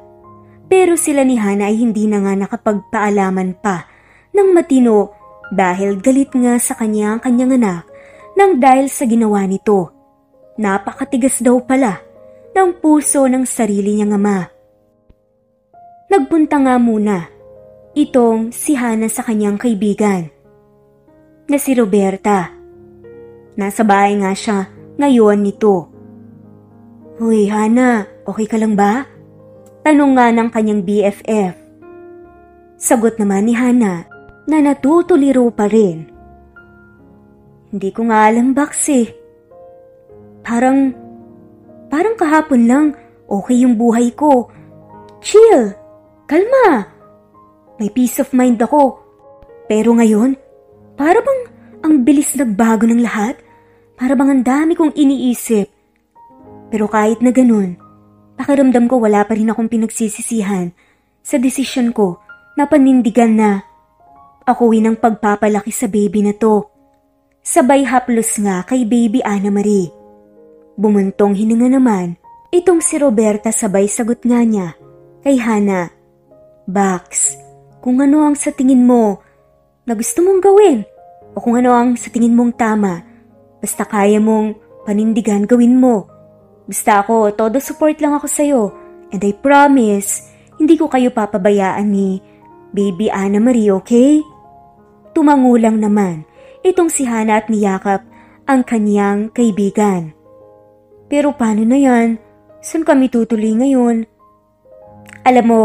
Pero sila ni Hana ay hindi na nga nakapagpaalaman pa ng matino dahil galit nga sa kanya ang kanyang anak nang dahil sa ginawa nito. Napakatigas daw pala ng puso ng sarili niyang ama. Nagpunta nga muna itong si Hana sa kanyang kaibigan. na si Roberta. Nasa bahay nga siya ngayon nito. "Hoy, Hana, okay ka lang ba?" Tanong nga ng kanyang BFF. Sagot naman ni Hana na natutuliro pa rin. "Hindi ko nga alam, Bax eh. Parang kahapon lang okay yung buhay ko. Chill, kalma. May peace of mind ako. Pero ngayon, para bang ang bilis nagbago ng lahat? Para bang ang dami kong iniisip. Pero kahit na ganun, pakiramdam ko wala pa rin akong pinagsisisihan sa desisyon ko na panindigan na akuin ang pagpapalaki sa baby na to." Sabay haplos nga kay baby Ana Marie. Bumuntong hininga naman itong si Roberta, sabay sagot nga niya kay Hana. "Bax, kung ano ang sa tingin mo na gusto mong gawin o kung ano ang sa tingin mong tama, basta kaya mong panindigan, gawin mo. Basta ako, todo support lang ako sa'yo, and I promise, hindi ko kayo papabayaan ni baby Ana Marie, okay?" Tumangulang naman itong si Hana at niyakap ang kanyang kaibigan. "Pero paano na yan? Saan kami tutuloy ngayon?" "Alam mo,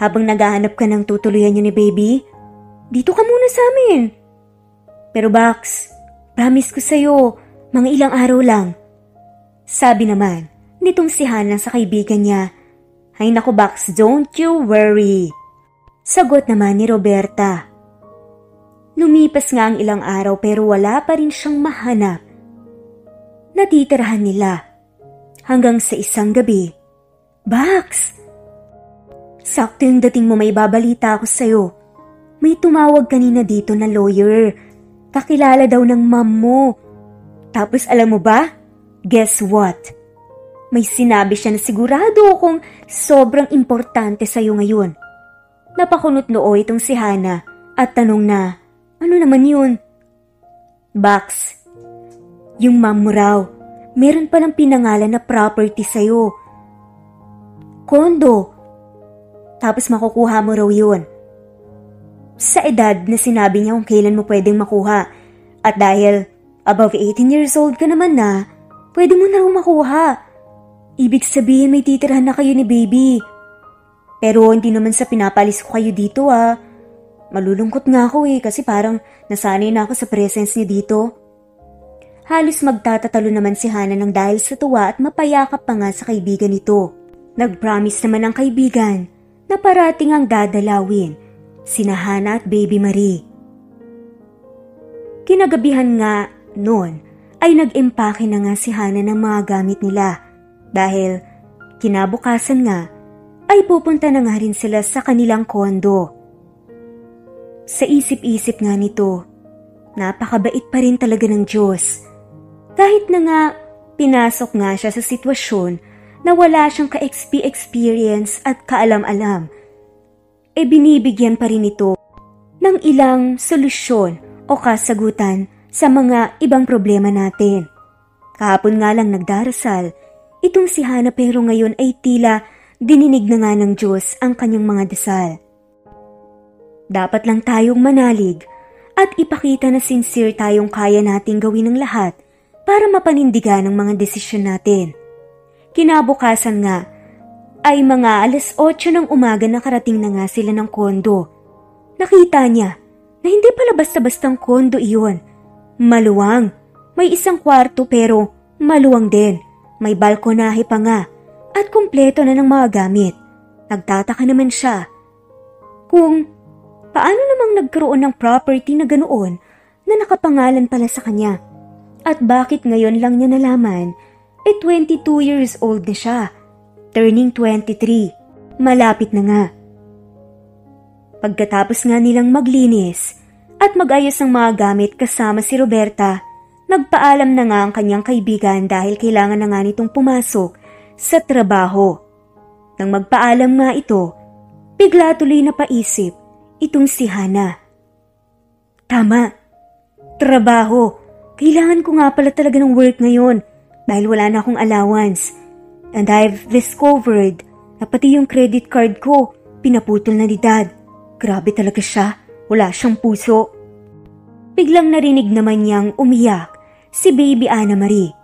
habang naghahanap ka ng tutuluyan niyo ni baby, dito ka muna sa amin. Pero Bax, promise ko sa'yo, mga ilang araw lang." Sabi naman nitong si Hana sa kaibigan niya. "Ay naku Bax, don't you worry." Sagot naman ni Roberta. Lumipas nga ang ilang araw pero wala pa rin siyang mahanap. Natitirahan nila hanggang sa isang gabi. "Bax, sakto yung dating mo, may babalita ako sa'yo. May tumawag kanina dito na lawyer. Kakilala daw ng mom mo. Tapos alam mo ba? Guess what? May sinabi siya na sigurado akong sobrang importante sa'yo ngayon." Napakunot noo itong si Hana at tanong na, "Ano naman yun?" "Bax, yung mom mo raw, meron palang pinangalan na property sa'yo. Kondo. Tapos makukuha mo raw yun. Sa edad na sinabi niya kung kailan mo pwedeng makuha. At dahil above 18 years old ka naman na, pwede mo na raw makuha. Ibig sabihin may titirahan na kayo ni baby. Pero hindi naman sa pinapalis ko kayo dito ah. Malulungkot nga ako kasi parang nasanay na ako sa presence niya dito." Halos magtatatalo naman si Hana ng dahil sa tuwa at mapayakap pa nga sa kaibigan nito. Nag-promise naman ang kaibigan na parating ang dadalawin sina Hana at baby Marie. Kinagabihan nga noon ay nag-empake na nga si Hana ng mga gamit nila dahil kinabukasan nga ay pupunta na nga rin sila sa kanilang kondo. Sa isip-isip nga nito, napakabait pa rin talaga ng Diyos. Kahit na nga pinasok nga siya sa sitwasyon na wala siyang ka-experience at kaalam-alam, binibigyan pa rin ito ng ilang solusyon o kasagutan sa mga ibang problema natin. Kahapon nga lang nagdarasal itong si Hana pero ngayon ay tila dininig na nga ng Diyos ang kanyang mga dasal. Dapat lang tayong manalig at ipakita na sincere tayong kaya nating gawin ang lahat para mapanindigan ang mga desisyon natin. Kinabukasan nga ay mga 8:00 ng umaga na karating na nga sila ng kondo. Nakita niya na hindi pala basta-bastang kondo iyon. Maluwang. May isang kwarto pero maluwang din. May balkonahe pa nga at kumpleto na ng mga gamit. Nagtataka naman siya kung paano namang nagkaroon ng property na ganoon na nakapangalan pala sa kanya. At bakit ngayon lang niya nalaman, 22 years old na siya. Turning 23. Malapit na nga. Pagkatapos nga nilang maglinis at mag-ayos ng mga gamit kasama si Roberta, nagpaalam na nga ang kanyang kaibigan dahil kailangan na nga nitong pumasok sa trabaho. Nang magpaalam nga ito, bigla tuloy na paisip itong si Hana. Tama, trabaho. Kailangan ko nga pala talaga ng work ngayon dahil wala na akong allowance. And I've discovered na pati yung credit card ko, pinaputol na ni Dad. Grabe talaga siya, wala siyang puso. biglang narinig naman niyang umiyak si Baby Ana Marie.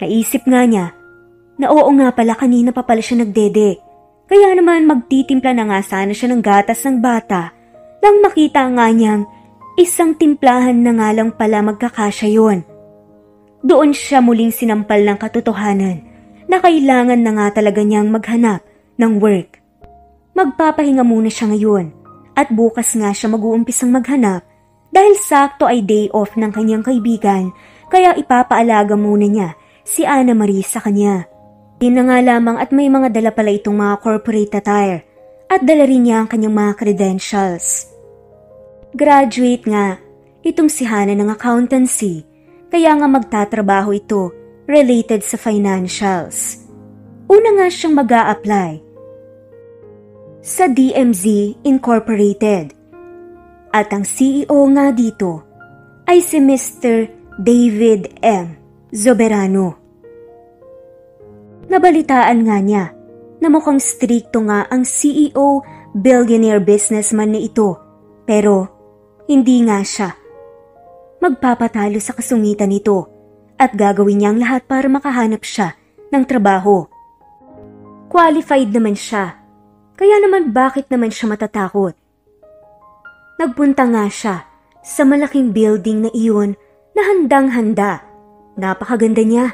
Naisip nga niya na oo nga pala kanina pa pala siya nagdede. Kaya naman magtitimpla na nga sana siya ng gatas ng bata nang makita nga niyang isang timplahan na nga lang pala magkakasya yon. Doon siya muling sinampal ng katotohanan na kailangan na nga talaga niyang maghanap ng work. Magpapahinga muna siya ngayon at bukas nga siya mag-uumpisang maghanap dahil sakto ay day off ng kanyang kaibigan kaya ipapaalaga muna niya si Ana Marie sa kanya. Di na nga lamang at may mga dala pala itong mga corporate attire at dala rin niya ang kanyang mga credentials. Graduate nga itong si Hana ng accountancy kaya nga magtatrabaho ito related sa financials. Una nga siyang mag-a-apply sa DMZ Incorporated at ang CEO nga dito ay si Mr. David M. Zoberano. Nabalitaan nga niya na mukhang strikto nga ang CEO billionaire businessman na ito pero hindi nga siya. Magpapatalo sa kasungitan nito at gagawin niya ang lahat para makahanap siya ng trabaho. Qualified naman siya, kaya naman bakit naman siya matatakot? Nagpunta nga siya sa malaking building na iyon na handang-handa. Napakaganda niya,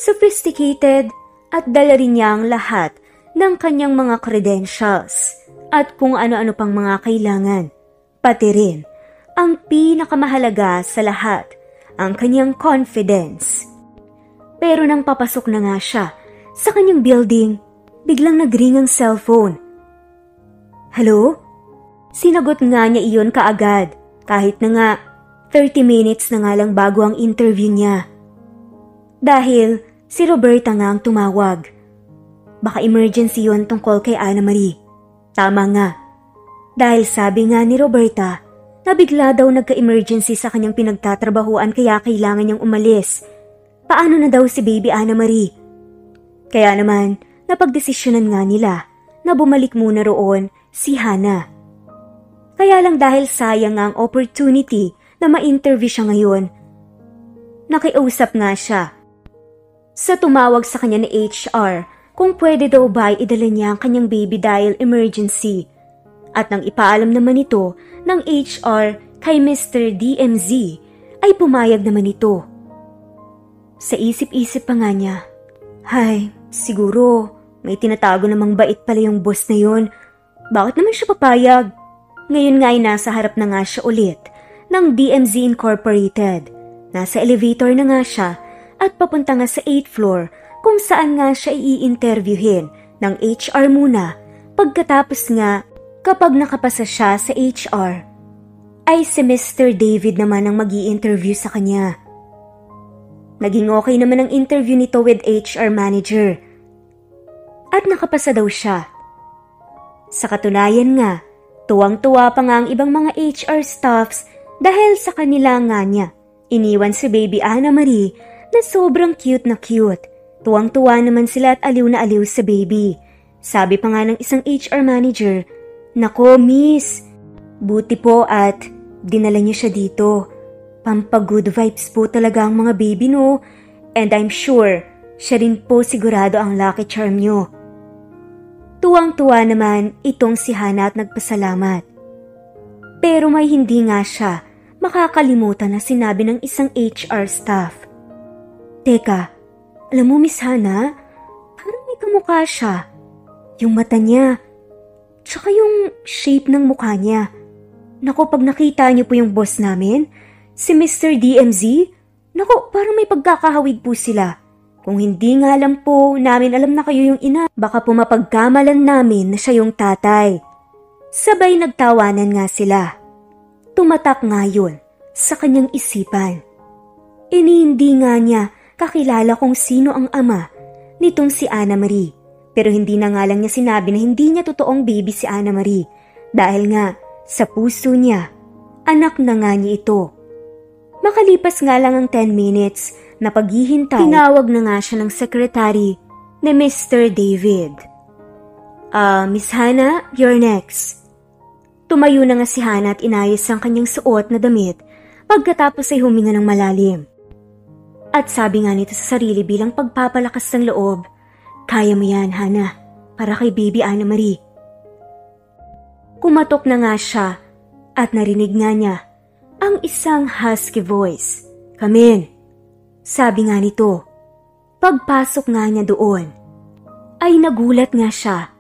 sophisticated at dala rin niya ang lahat ng kanyang mga credentials at kung ano-ano pang mga kailangan. Pati rin ang pinakamahalaga sa lahat, ang kanyang confidence. Pero nang papasok na nga siya sa kanyang building, biglang nagring ang cellphone. Hello? Sinagot nga niya iyon kaagad kahit na nga 30 minutes na nga lang bago ang interview niya. Dahil si Roberta nga ang tumawag. Baka emergency yon tungkol kay Ana Marie. Tama nga. Dahil sabi nga ni Roberta na bigla daw nagka-emergency sa kanyang pinagtatrabahuan kaya kailangan niyang umalis. Paano na daw si Baby Ana Marie? Kaya naman napagdesisyonan nga nila na bumalik muna roon si Hana. Kaya lang dahil sayang ang opportunity na ma-interview siya ngayon, nakiusap nga siya sa tumawag sa kanya ni HR kung pwede daw ba idala niya ang kanyang baby dahil emergency. At nang ipaalam naman ito ng HR kay Mr. DMZ ay pumayag naman ito. Sa isip-isip pa nga niya, hay, siguro may tinatago namang bait pala yung boss na yun. Bakit naman siya papayag? Ngayon nga ay nasa harap na nga siya ulit ng DMZ Incorporated. Nasa elevator na nga siya at papunta nga sa 8th floor kung saan nga siya i-interviewin ng HR muna. Pagkatapos nga, kapag nakapasa siya sa HR, ay si Mr. David naman ang mag-i-interview sa kanya. Naging okay naman ang interview nito with HR manager. At nakapasa daw siya. Sa katunayan nga, tuwang-tuwa pa nga ang ibang mga HR staffs dahil sa kanila nga niya. Iniwan si Baby Ana Marie na sobrang cute na cute. Tuwang-tuwa naman sila at aliw na aliw sa baby. Sabi pa nga ng isang HR manager, "Nako, miss, buti po at dinala niyo siya dito. Pampa-good vibes po talaga ang mga baby, no? And I'm sure, siya rin po sigurado ang lucky charm niyo." Tuwang-tuwa naman itong si Hana at nagpasalamat. Pero may hindi nga siya makakalimutan na sinabi ng isang HR staff. Teka, alam mo Miss Hana, parang may kamukha siya. Yung mata niya, tsaka yung shape ng mukha niya. Naku, pag nakita niyo po yung boss namin, si Mr. DMZ, naku, parang may pagkakahawig po sila. Kung hindi nga lang po namin alam na kayo yung ina, baka po mapagkamalan namin na siya yung tatay. Sabay nagtawanan nga sila. Tumatak nga yun sa kanyang isipan. Hindi nga niya kakilala kung sino ang ama nitong si Ana Marie. Pero hindi na nga lang niya sinabi na hindi niya totoong baby si Ana Marie. Dahil nga sa puso niya, anak na nga niya ito. Makalipas nga lang ang 10 minutes na paghihintay, tinawag na nga siya ng secretary ni Mr. David. Miss Hana, you're next. Tumayo na nga si Hana at inayos ang kanyang suot na damit Pagkatapos ay huminga ng malalim. At sabi nga nito sa sarili bilang pagpapalakas ng loob, "Kaya mo yan, Hana, para kay baby Anna Marie." Kumatok na nga siya at narinig nga niya ang isang husky voice. "Come in," sabi nga nito. Pagpasok nga niya doon, ay nagulat nga siya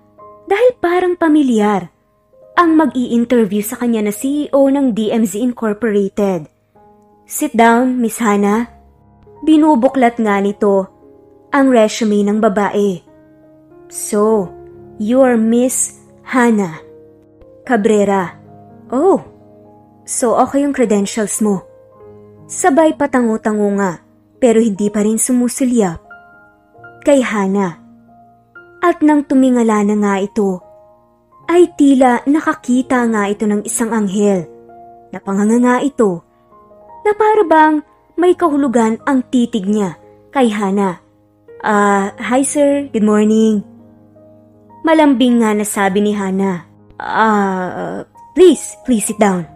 dahil parang pamilyar ang mag-i-interview sa kanya na CEO ng DMZ Incorporated. "Sit down, Miss Hana." Binubuklat nga nito ang resume ng babae. "So, you're Miss Hana Cabrera. Oh, so okay yung credentials mo." Sabay patango-tango nga pero hindi pa rin sumusulyap kay Hana. At nang tumingala na nga ito, ay tila nakakita nga ito ng isang anghel. Napanganga nga ito na para bang may kahulugan ang titig niya kay Hana. Hi sir, good morning." Malambing nga nasabi ni Hana. Please sit down."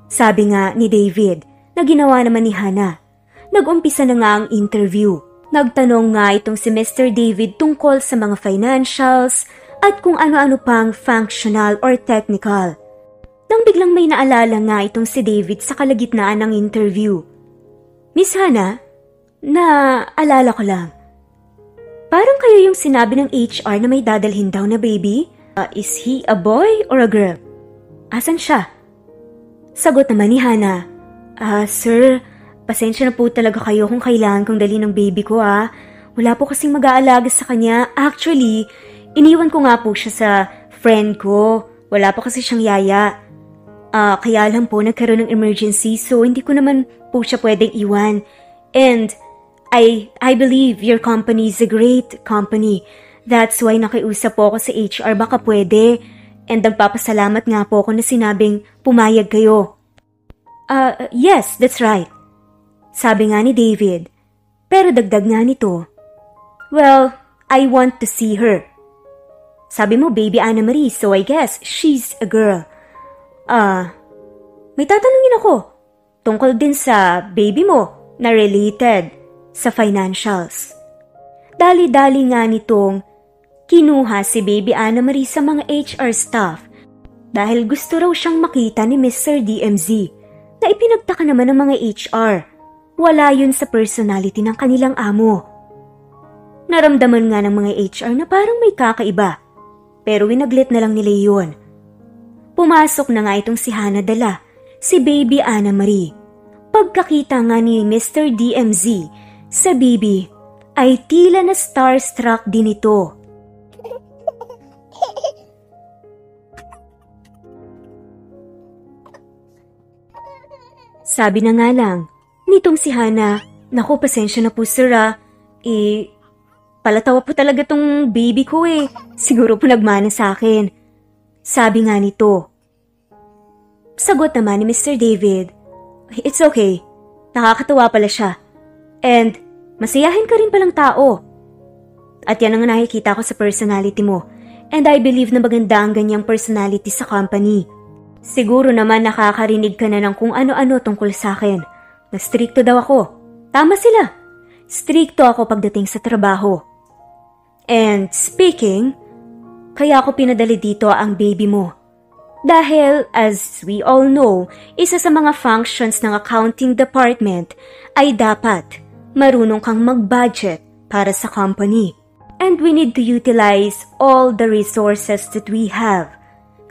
Sabi nga ni David na ginawa naman ni Hana. Nag-umpisa na nga ang interview. Nagtanong nga itong si Mr. David tungkol sa mga financials at kung ano-ano pang functional or technical. Nang biglang may naalala nga itong si David sa kalagitnaan ng interview. "Miss Hana, naalala ko lang. Parang kayo yung sinabi ng HR na may dadalhin daw na baby? Is he a boy or a girl? Asan siya?" Sagot naman ni Hana. Sir, pasensya na po talaga kayo kung kailangan kong dalhin ng baby ko Wala po kasing mag-aalaga sa kanya. Actually, iniwan ko nga po siya sa friend ko. Wala po kasi siyang yaya. Kaya lang po nagkaroon ng emergency so hindi ko naman po siya pwedeng iwan. And I believe your company is a great company. That's why nakiusap po ako sa HR baka pwede. And nagpapasalamat nga po ako na sinabing pumayag kayo. Yes, that's right. Sabi nga ni David. Pero dagdag nga nito. "Well, I want to see her." Sabi mo baby Anna Marie, so I guess she's a girl. May tatanungin ako tungkol din sa baby mo na related sa financials. Dali-dali nga nitong kinuha si baby Anna Marie sa mga HR staff dahil gusto raw siyang makita ni Mr. DMZ na ipinagtaka naman ng mga HR. Wala yun sa personality ng kanilang amo. Naramdaman nga ng mga HR na parang may kakaiba pero winaglit na lang nila yun. Pumasok na nga itong si Hana dala, si baby Anna Marie. Pagkakita nga ni Mr. DMZ sa baby, ay tila na starstruck din ito. Sabi na nga lang, nitong si Hana, "Naku, pasensya na po sir palatawa po talaga tong baby ko Siguro po nagmana sa akin." Sabi nga nito. Sagot naman ni Mr. David, "It's okay. Nakakatawa pala siya. And masayahin ka rin palang tao. At yan ang nakikita ko sa personality mo. And I believe na maganda ang ganyang personality sa company. Siguro naman nakakarinig ka na ng kung ano-ano tungkol sa akin. Na stricto daw ako. Tama sila. Stricto ako pagdating sa trabaho. And speaking, kaya ako pinadali dito ang baby mo. Dahil, as we all know, isa sa mga functions ng accounting department ay dapat marunong kang mag-budget para sa company. And we need to utilize all the resources that we have.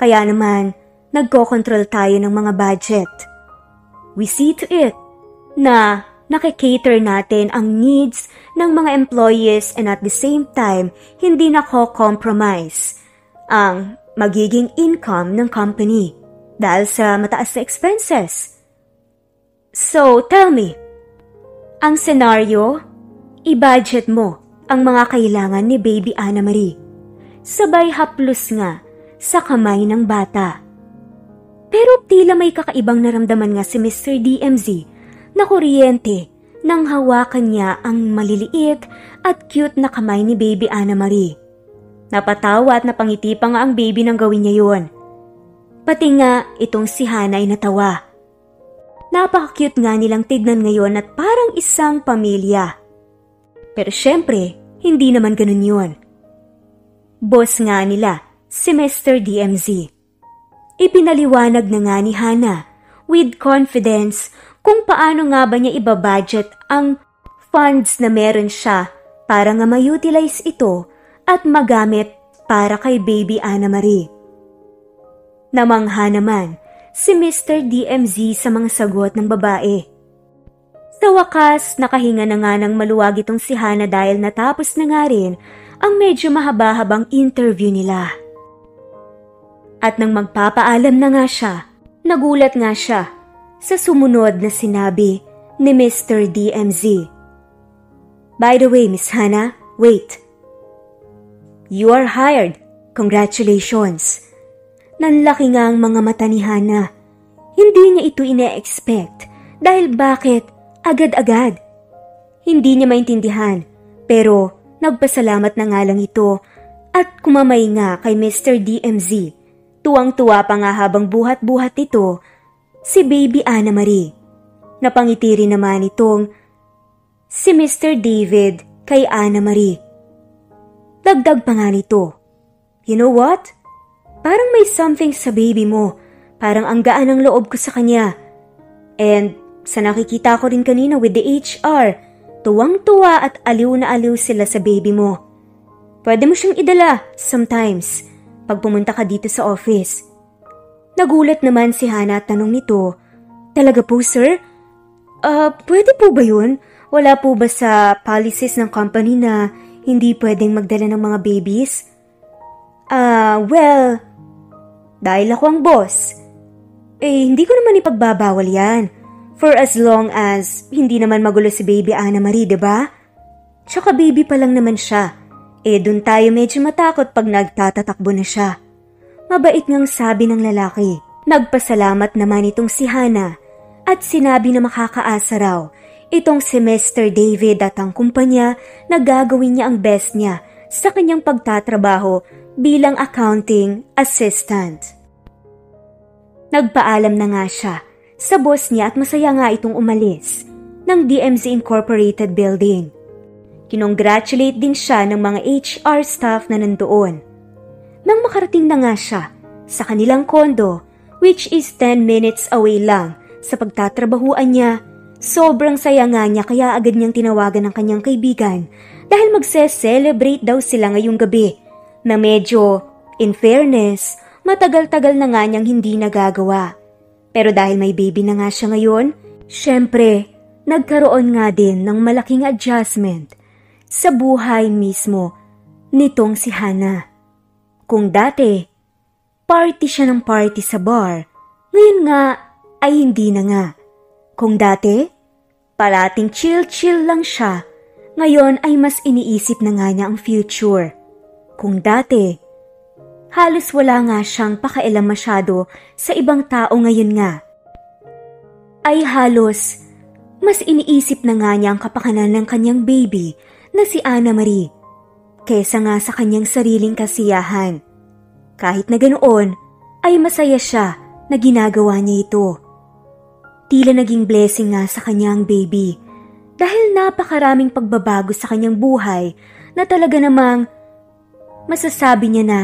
Kaya naman, nagko-control tayo ng mga budget. We see to it na nakikater natin ang needs ng mga employees and at the same time, hindi nako-compromise ang magiging income ng company dahil sa mataas na expenses. So, tell me, ang senaryo, i-budget mo ang mga kailangan ni baby Anna Marie. Sabay haplos nga sa kamay ng bata. Pero tila may kakaibang naramdaman nga si Mr. DMZ na kuryente nang hawakan niya ang maliliit at cute na kamay ni baby Anna Marie. Napatawa at napangiti pa nga ang baby nang gawin niya yun. Pati nga itong si Hana ay natawa. Napaka-cute nga nilang tignan ngayon at parang isang pamilya. Pero syempre, hindi naman ganun yun. Boss nga nila, si Mr. DMZ. Ipinaliwanag na nga ni Hana with confidence kung paano nga ba niya ibabudget ang funds na meron siya para nga ma-utilize ito at magamit para kay baby Ana Marie. Namangha naman si Mr. DMZ sa mga sagot ng babae. Sa wakas, nakahinga na nga ng maluwag itong si Hana dahil natapos na nga rin ang medyo mahaba-habang interview nila. At nang magpapaalam na nga siya, nagulat nga siya sa sumunod na sinabi ni Mr. DMZ. By the way, Miss Hana, wait. You are hired. Congratulations. Nanlaki nga ang mga mata ni Hana. Hindi niya ito ine-expect dahil bakit agad-agad. Hindi niya maintindihan pero nagpasalamat na nga lang ito at kumamay nga kay Mr. DMZ. Tuwang-tuwa pa nga habang buhat-buhat ito si baby Ana Marie. Napangiti rin naman itong si Mr. David kay Ana Marie. Dagdag pa nga nito. You know what? Parang may something sa baby mo. Parang ang gaan ng loob ko sa kanya. And sa nakikita ko rin kanina with the HR, tuwang-tuwa at aliw na aliw sila sa baby mo. Pwede mo siyang idala sometimes pag pumunta ka dito sa office. Nagulat naman si Hana at tanong nito, talaga po sir? Pwede po ba yun? Wala po ba sa policies ng company na hindi pwedeng magdala ng mga babies? Well, dahil ako ang boss, hindi ko naman ipagbabawal yan. For as long as hindi naman magulo si baby Ana Marie, diba? Tsaka baby pa lang naman siya. Dun tayo medyo matakot pag nagtatatakbo na siya. Mabait ngang sabi ng lalaki. Nagpasalamat naman itong si Hana at sinabi na makakaasa raw itong si Mr. David at ang kumpanya na gagawin niya ang best niya sa kanyang pagtatrabaho bilang accounting assistant. Nagpaalam na nga siya sa boss niya at masaya nga itong umalis ng DMZ Incorporated building. Kinongratulate din siya ng mga HR staff na nandoon. Nang makarating na nga siya sa kanilang kondo, which is 10 minutes away lang sa pagtatrabahuan niya, sobrang saya nga niya kaya agad niyang tinawagan ng kanyang kaibigan dahil magse-celebrate daw sila ngayong gabi na medyo, in fairness, matagal-tagal na nga niyang hindi nagagawa. Pero dahil may baby na nga siya ngayon, syempre, nagkaroon nga din ng malaking adjustment sa buhay mismo nitong si Hana. Kung dati, party siya ng party sa bar, ngayon nga ay hindi na nga. Kung dati, parating chill-chill lang siya, ngayon ay mas iniisip na nga niya ang future. Kung dati, halos wala nga siyang pakialam masyado sa ibang tao ngayon nga. Ay halos, mas iniisip na nga niya ang kapakanan ng kanyang baby na si Ana Marie, kesa nga sa kanyang sariling kasiyahan. Kahit na ganoon, ay masaya siya na ginagawa niya ito. Tila naging blessing nga sa kanyang baby dahil napakaraming pagbabago sa kanyang buhay na talaga namang masasabi niya na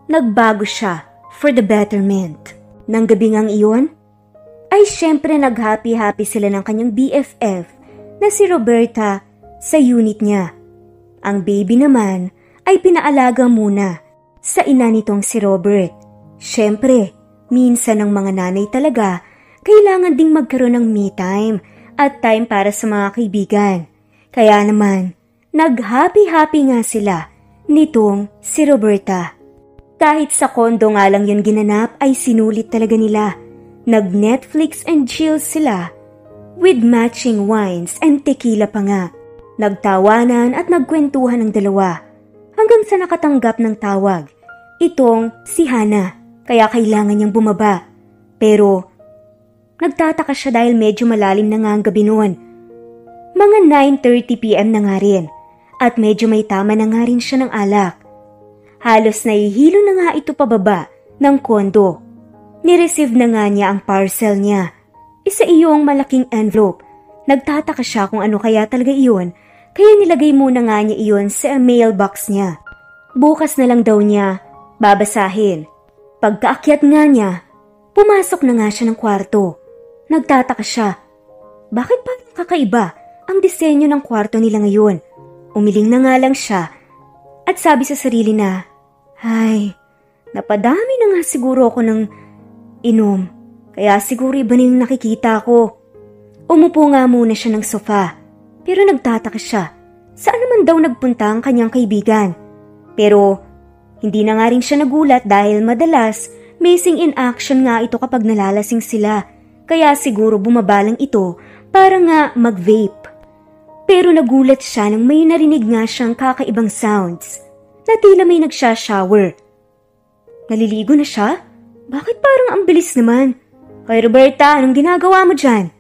nagbago siya for the betterment. Nang gabi ngang iyon, ay syempre nag-happy-happy sila ng kanyang BFF na si Roberta sa unit niya. Ang baby naman ay pinaalaga muna sa ina nitong si Robert. Syempre, minsan ng mga nanay talaga kailangan ding magkaroon ng me time at time para sa mga kaibigan. Kaya naman, nag-happy-happy nga sila nitong si Roberta. Kahit sa kondo nga lang yun ginanap ay sinulit talaga nila. Nag-Netflix and chill sila with matching wines and tequila pa nga. Nagtawanan at nagkwentuhan ng dalawa hanggang sa nakatanggap ng tawag. Itong si Hana, kaya kailangan niyang bumaba. Pero nagtataka siya dahil medyo malalim na nga ang gabi noon. Mga 9:30 PM na nga rin at medyo may tama na nga rin siya ng alak. Halos nahihilo na nga ito pababa ng kondo. Nireceive na nga niya ang parcel niya. Isa iyong malaking envelope. Nagtataka siya kung ano kaya talaga iyon, kaya nilagay muna nga niya iyon sa mailbox niya. Bukas na lang daw niya babasahin. Pagkaakyat nga niya, pumasok na nga siya ng kwarto. Nagtataka siya. Bakit parang kakaiba ang disenyo ng kwarto nila ngayon? Umiling na nga lang siya at sabi sa sarili na, "Ay, napadami na nga siguro ako ng inom, kaya siguro iba na yung nakikita ko." Umupo nga muna siya ng sofa, pero nagtataka siya. Saan naman daw nagpunta ang kanyang kaibigan? Pero hindi na nga rin siya nagulat dahil madalas missing in action nga ito kapag nalalasing sila. Kaya siguro bumabalang ito para nga mag-vape. Pero nagulat siya nang may narinig nga siyang kakaibang sounds na tila may nagsha-shower. Naliligo na siya? Bakit parang ang bilis naman? Hoy Roberta, anong ginagawa mo dyan?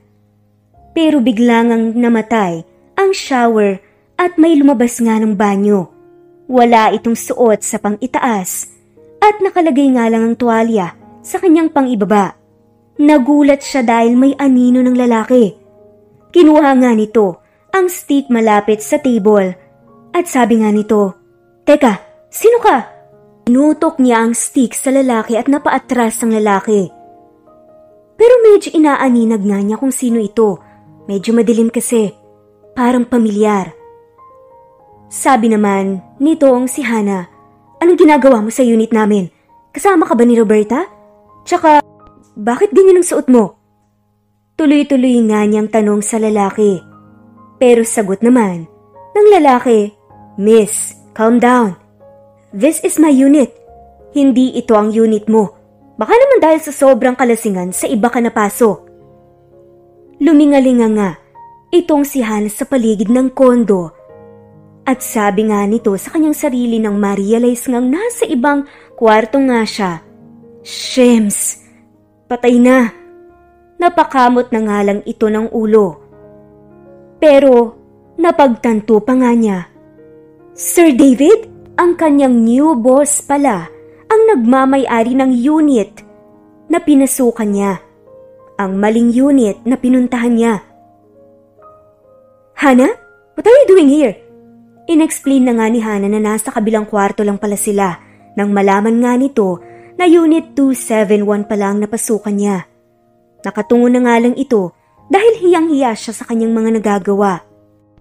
Pero biglang ang namatay ang shower at may lumabas nga ng banyo. Wala itong suot sa pang-itaas at nakalagay nga lang ang tuwalya sa kanyang pang-ibaba. Nagulat siya dahil may anino ng lalaki. Kinuha nga nito ang stick malapit sa table at sabi nga nito, "Teka, sino ka?" Inutok niya ang stick sa lalaki at napaatras ang lalaki. Pero medyo inaaninag nga niya kung sino ito. Medyo madilim kasi, parang pamilyar. Sabi naman nitong si Hana, "Anong ginagawa mo sa unit namin? Kasama ka ba ni Roberta? Tsaka, bakit ganyan ang suot mo?" Tuloy-tuloy nga niyang tanong sa lalaki. Pero sagot naman ng lalaki, "Miss, calm down. This is my unit. Hindi ito ang unit mo. Baka naman dahil sa sobrang kalasingan sa iba ka napasok." Lumingalinga nga itong si Hana sa paligid ng kondo at sabi nga nito sa kanyang sarili nang ma-realize ngang nasa ibang kwarto nga siya. Shems, patay na. Napakamot na nga lang ito ng ulo. Pero napagtanto pa nga niya. Sir David, ang kanyang new boss pala ang nagmamay-ari ng unit na pinasukan niya. Ang maling unit na pinuntahan niya. "Hana, what are you doing here?" Inexplain na nga ni Hana na nasa kabilang kwarto lang pala sila nang malaman nga nito na Unit 271 pala ang napasukan niya. Nakatungo na nga lang ito dahil hiyang-hiya siya sa kanyang mga nagagawa.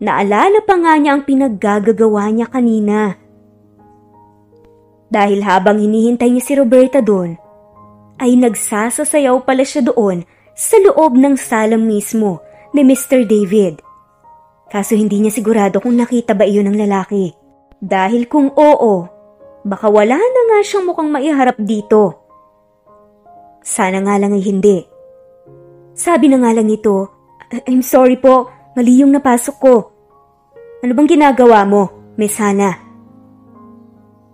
Naalala pa nga niya ang pinaggagawa niya kanina. Dahil habang hinihintay niya si Roberta doon, ay nagsasasayaw pala siya doon sa loob ng sala mismo ni Mr. David. Kaso hindi niya sigurado kung nakita ba iyon ng lalaki. Dahil kung oo, baka wala na nga siyang mukhang maiharap dito. Sana nga lang ay hindi. Sabi na nga lang nito, "I'm sorry po, mali yung napasok ko." "Ano bang ginagawa mo, Miss Hana?"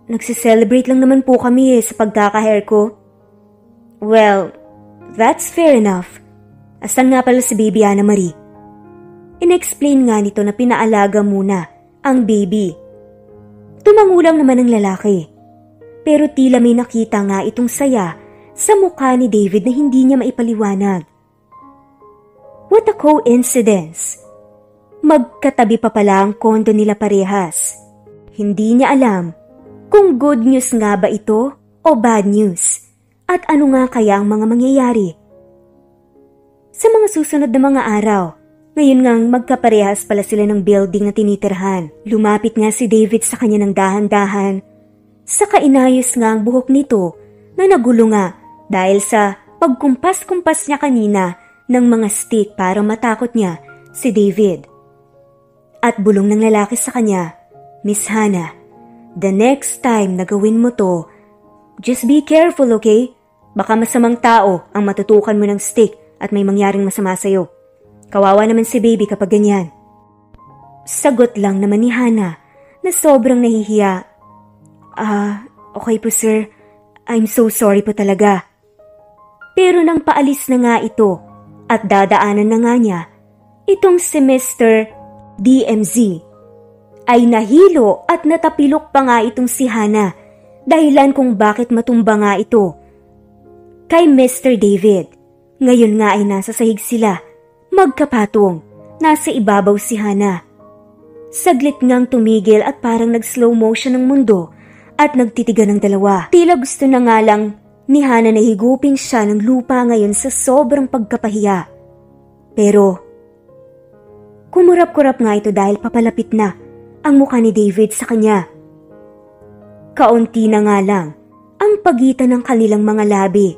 "Nagsiselebrate lang naman po kami sa pagkaka-hair ko." "Well, that's fair enough. Asan nga pala si baby Ana Marie?" Inexplain nga nito na pinaalaga muna ang baby. Tumangulang naman ang lalaki. Pero tila may nakita nga itong saya sa mukha ni David na hindi niya maipaliwanag. What a coincidence! Magkatabi pa pala ang kondo nila parehas. Hindi niya alam kung good news nga ba ito o bad news at ano nga kaya ang mga mangyayari. Sa mga susunod na mga araw, ngayon ngang magkaparehas pala sila ng building na tinitirhan. Lumapit nga si David sa kanya ng dahan-dahan. Saka inayos nga ang buhok nito na nagulo nga dahil sa pagkumpas-kumpas niya kanina ng mga stick para matakot niya si David. At bulong ng lalaki sa kanya, "Miss Hana, the next time na gawin mo to, just be careful, okay? Baka masamang tao ang matutukan mo ng stick at may mangyaring masama sa'yo. Kawawa naman si baby kapag ganyan." Sagot lang naman ni Hana na sobrang nahihiya. Okay po sir. I'm so sorry po talaga." Pero nang paalis na nga ito at dadaanan na nga niya, itong si Mr. DMZ ay nahilo at natapilok pa nga itong si Hana, dahilan kung bakit matumba nga ito kay Mr. David. Ngayon nga ay nasa sahig sila, magkapatong, nasa ibabaw si Hana. Saglit ngang tumigil at parang nag-slow motion ng mundo at nagtitigan ng dalawa. Tila gusto na nga lang ni Hana na higupin siya ng lupa ngayon sa sobrang pagkapahiya. Pero kumurap-kurap nga ito dahil papalapit na ang mukha ni David sa kanya. Kaunti na nga lang ang pagitan ng kanilang mga labi.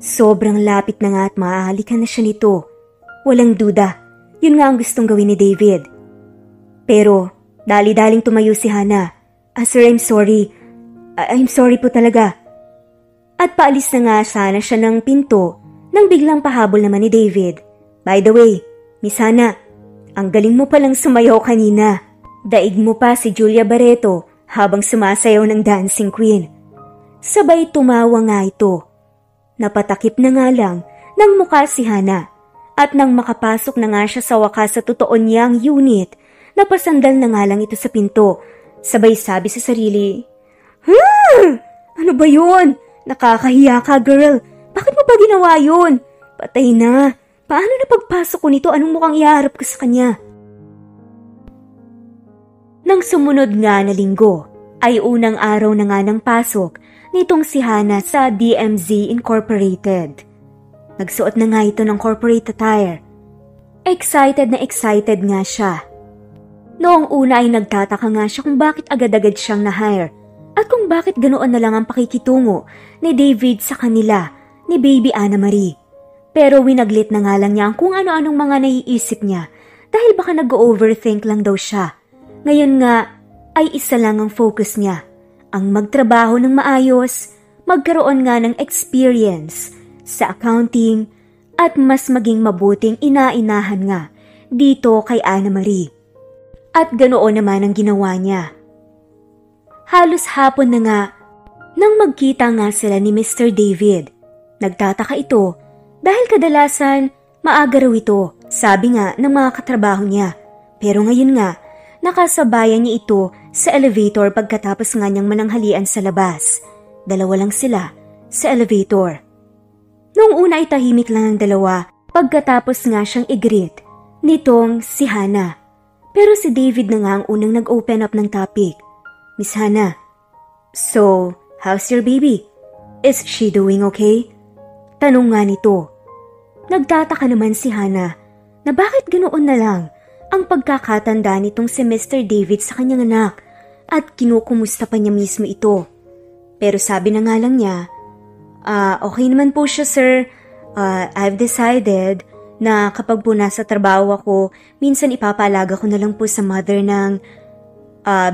Sobrang lapit na nga at maahalikan na siya nito. Walang duda, yun nga ang gustong gawin ni David. Pero dali-daling tumayo si Hana. Sir, I'm sorry. I'm sorry po talaga. At paalis na nga sana siya ng pinto nang biglang pahabol naman ni David. By the way, Miss Hana, ang galing mo palang sumayaw kanina. Daig mo pa si Julia Barreto habang sumasayaw ng Dancing Queen. Sabay tumawa nga ito. Napatakip na nga lang ng mukha si Hana at nang makapasok na nga siya sa wakas sa totoo niyang unit, napasandal na nga lang ito sa pinto. Sabay sabi sa sarili, Ano ba yun? Nakakahiya ka, girl. Bakit mo pa ginawa yun? Patay na. Paano na pagpasok ko nito? Anong mukhang iharap ko sa kanya? Nang sumunod nga na linggo, ay unang araw na nga ng pasok nitong si Hana sa DMZ Incorporated. Nagsuot na nga ito ng corporate attire. Excited na excited nga siya. Noong una ay nagtataka nga siya kung bakit agad-agad siyang na-hire at kung bakit ganoon na lang ang pakikitungo ni David sa kanila ni Baby Anna Marie. Pero winaglit na nga lang niya kung ano-anong mga naiisip niya dahil baka nag-overthink lang daw siya. Ngayon nga ay isa lang ang focus niya, ang magtrabaho ng maayos, magkaroon nga ng experience sa accounting at mas maging mabuting ina-inahan nga dito kay Anna Marie. At ganoon naman ang ginawa niya. Halos hapon na nga nang magkita nga sila ni Mr. David. Nagtataka ito dahil kadalasan maaga raw ito, sabi nga ng mga katrabaho niya. Pero ngayon nga, nakasabayan niya ito sa elevator pagkatapos nga niyang mananghalian sa labas. Dalawa lang sila sa elevator. Noong una ay tahimik lang ang dalawa pagkatapos nga siyang i-greet nitong si Hana. Pero si David na nga ang unang nag-open up ng topic. Miss Hana, so how's your baby? Is she doing okay? Tanong nga nito. Nagtataka naman si Hana na bakit ganoon na lang ang pagkakatanda nitong si Mr. David sa kanyang anak at kinukumusta pa niya mismo ito. Pero sabi na nga lang niya, okay naman po siya, sir. I've decided na kapag po nasa trabaho ako, minsan ipapaalaga ko na lang po sa mother ng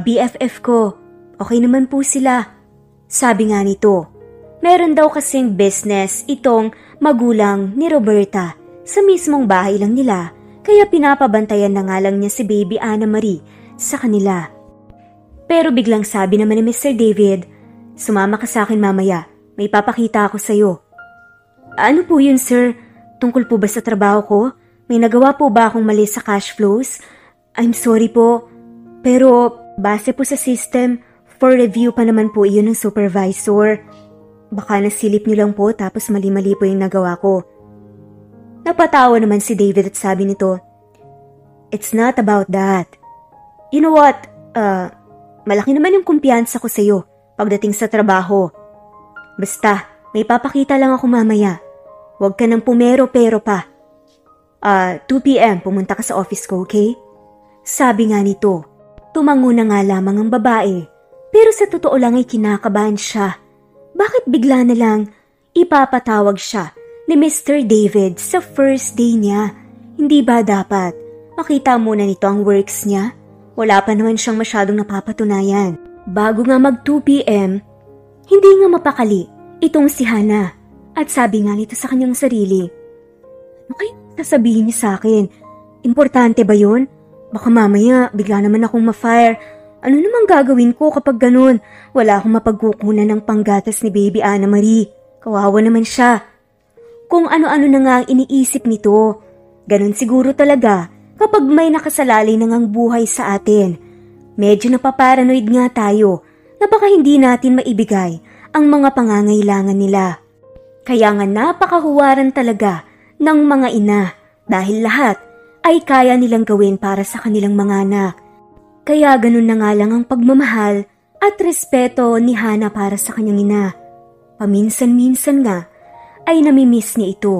BFF ko. Okay naman po sila. Sabi nga nito, meron daw kasing business itong magulang ni Roberta sa mismong bahay lang nila, kaya pinapabantayan na nga lang niya si Baby Anna Marie sa kanila. Pero biglang sabi naman ni Mr. David, sumama ka sa akin mamaya, may papakita ako sa'yo. Ano po yun, sir? Tungkol po ba sa trabaho ko? May nagawa po ba akong mali sa cash flows? I'm sorry po. Pero base po sa system, for review pa naman po iyon ng supervisor. Baka nasilip niyo lang po tapos mali-mali po yung nagawa ko. Napatawa naman si David at sabi nito, it's not about that. You know what? Malaki naman yung kumpiyansa ko sa'yo pagdating sa trabaho. Basta, may papakita lang ako mamaya. Huwag ka nang pumero-pero pa. 2 p.m. pumunta ka sa office ko, okay? Sabi nga nito, tumango na nga lamang ang babae. Pero sa totoo lang ay kinakabahan siya. Bakit bigla na lang ipapatawag siya ni Mr. David sa first day niya? Hindi ba dapat makita muna nito ang works niya? Wala pa naman siyang masyadong napapatunayan. Bago nga mag 2 p.m., hindi nga mapakali itong si Hana. At sabi nga nito sa kanyang sarili, ano kayo sasabihin niya sa akin? Importante ba yun? Baka mamaya bigla naman akong ma-fire. Ano namang gagawin ko kapag ganun? Wala akong mapagkukunan ng panggatas ni Baby Anna Marie. Kawawa naman siya. Kung ano-ano na nga ang iniisip nito. Ganun siguro talaga kapag may nakasalalay na ngang buhay sa atin. Medyo napaparanoid nga tayo na baka hindi natin maibigay ang mga pangangailangan nila. Kaya nga napakahuwaran talaga ng mga ina dahil lahat ay kaya nilang gawin para sa kanilang mga anak. Kaya ganun na nga lang ang pagmamahal at respeto ni Hana para sa kanyang ina. Paminsan-minsan nga ay namimiss niya ito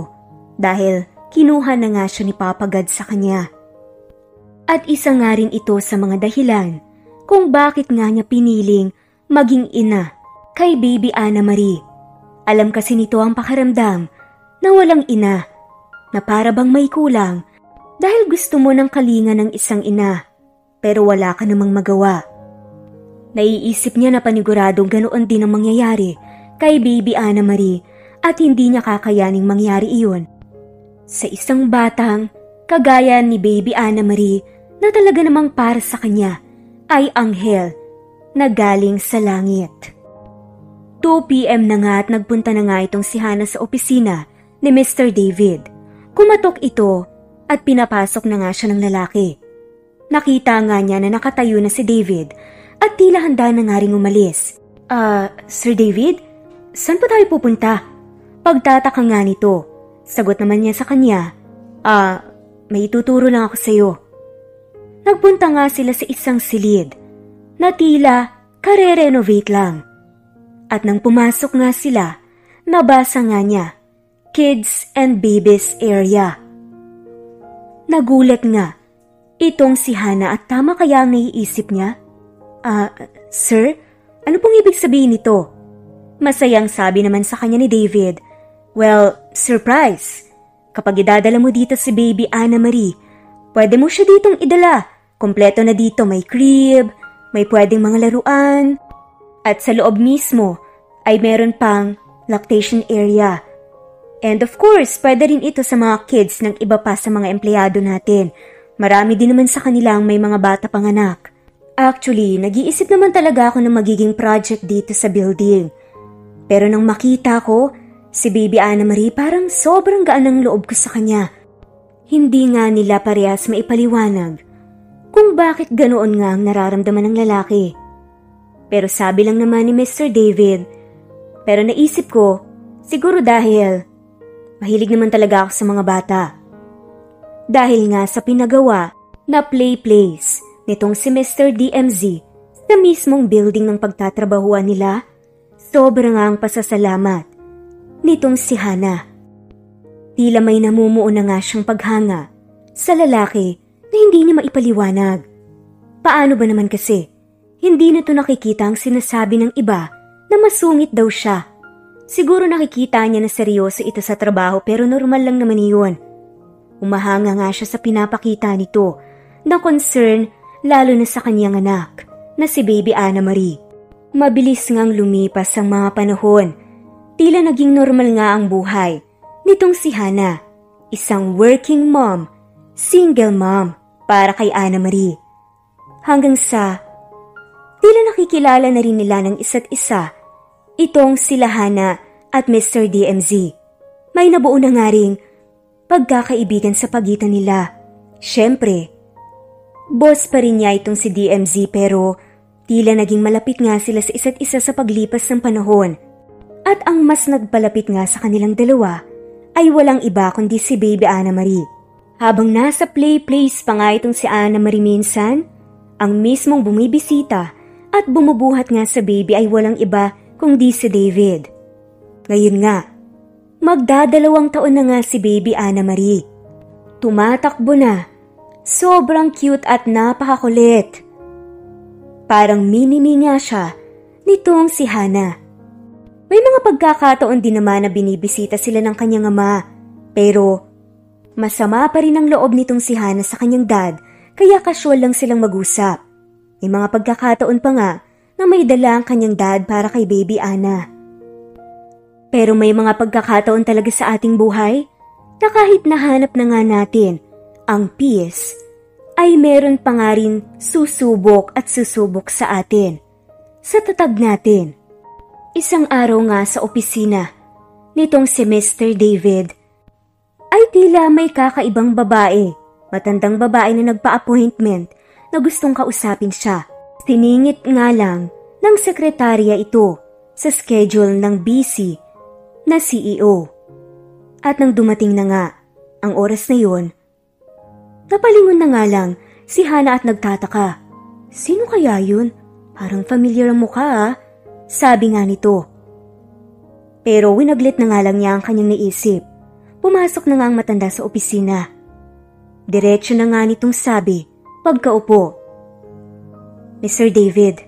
dahil kinuha na nga siya ni Papa God sa kanya. At isa nga rin ito sa mga dahilan kung bakit nga niya piniling maging ina kay Baby Ana Marie. Alam kasi nito ang pakiramdam na walang ina, na para bang may kulang dahil gusto mo ng kalinga ng isang ina pero wala ka namang magawa. Naiisip niya na paniguradong ganoon din ang mangyayari kay Baby Ana Marie at hindi niya kakayaning mangyari iyon sa isang batang kagaya ni Baby Ana Marie na talaga namang para sa kanya ay anghel na galing sa langit. 2 p.m. na nga at nagpunta na nga itong si Hana sa opisina ni Mr. David. Kumatok ito at pinapasok na nga siya ng lalaki. Nakita nga niya na nakatayo na si David at tila handa na nga ring umalis. Sir David? Saan pa tayo pupunta? Pagtataka nga nito. Sagot naman niya sa kanya, may ituturo lang ako sa'yo. Nagpunta nga sila sa isang silid na tila kare-renovate lang. At nang pumasok nga sila, nabasa nga niya, Kids and Babies Area. Nagulat nga itong si Hana at tama kaya ang naiisip niya? Sir, ano pong ibig sabihin nito? Masayang sabi naman sa kanya ni David, well, surprise! Kapag idadala mo dito si Baby Ana Marie, pwede mo siya ditong idala. Kompleto na dito, may crib, may pwedeng mga laruan, at sa loob mismo ay meron pang lactation area. And of course, pwede rin ito sa mga kids ng iba pa sa mga empleyado natin. Marami din naman sa kanila ang may mga bata pang anak. Actually, nag-iisip naman talaga ako ng magiging project dito sa building. Pero nang makita ko, si Baby Ana Marie parang sobrang gaan ng loob ko sa kanya. Hindi nga nila parehas maipaliwanag kung bakit ganoon nga ang nararamdaman ng lalaki. Pero sabi lang naman ni Mr. David, pero naisip ko, siguro dahil mahilig naman talaga ako sa mga bata. Dahil nga sa pinagawa na play place nitong si Mr. DMZ sa mismong building ng pagtatrabahuan nila, sobra nga ang pasasalamat nitong si Hana. Tila may namumuo na nga siyang paghanga sa lalaki na hindi niya maipaliwanag. Paano ba naman kasi? Hindi na to nakikita ang sinasabi ng iba na masungit daw siya. Siguro nakikita niya na seryoso ito sa trabaho pero normal lang naman iyon. Umahanga nga siya sa pinapakita nito na concern lalo na sa kanyang anak na si Baby Ana Marie. Mabilis ngang lumipas ang mga panahon. Tila naging normal nga ang buhay nitong si Hana, isang working mom, single mom para kay Ana Marie. Hanggang sa tila nakikilala na rin nila ng isa't isa itong sila Hana at Mr. DMZ. May nabuo na nga ring pagkakaibigan sa pagitan nila. Siyempre, boss pa rin niya itong si DMZ pero tila naging malapit nga sila sa isa't isa sa paglipas ng panahon. At ang mas nagpalapit nga sa kanilang dalawa ay walang iba kundi si Baby Ana Marie. Habang nasa play place pa nga itong si Ana Marie minsan, ang mismong bumibisita at bumubuhat nga sa baby ay walang iba kundi si David. Ngayon nga, magdadalawang taon na nga si Baby Ana Marie. Tumatakbo na, sobrang cute at napakakulit. Parang mini-me nga siya nitong si Hana. May mga pagkakataon din naman na binibisita sila ng kanyang ama, pero masama pa rin ang loob nitong si Hana sa kanyang dad kaya casual lang silang mag-usap. May mga pagkakataon pa nga na may dala ang kanyang dad para kay Baby Ana. Pero may mga pagkakataon talaga sa ating buhay na kahit nahanap na nga natin ang peace, ay meron pa nga rin susubok at susubok sa atin, sa tatag natin. Isang araw nga sa opisina nitong si Mr. David, ay tila may kakaibang babae, matandang babae na nagpa-appointment na gustong kausapin siya. Siningit nga lang ng sekretarya ito sa schedule ng busy na CEO. At nang dumating na nga ang oras na yun, napalingon na nga lang si Hana at nagtataka. Sino kaya yun? Parang familiar ang mukha sabi nga nito. Pero winaglit na nga lang niya ang kanyang naisip. Pumasok na nga ang matanda sa opisina. Diretso na nga nitong sabi pagkaupo. Mr. David,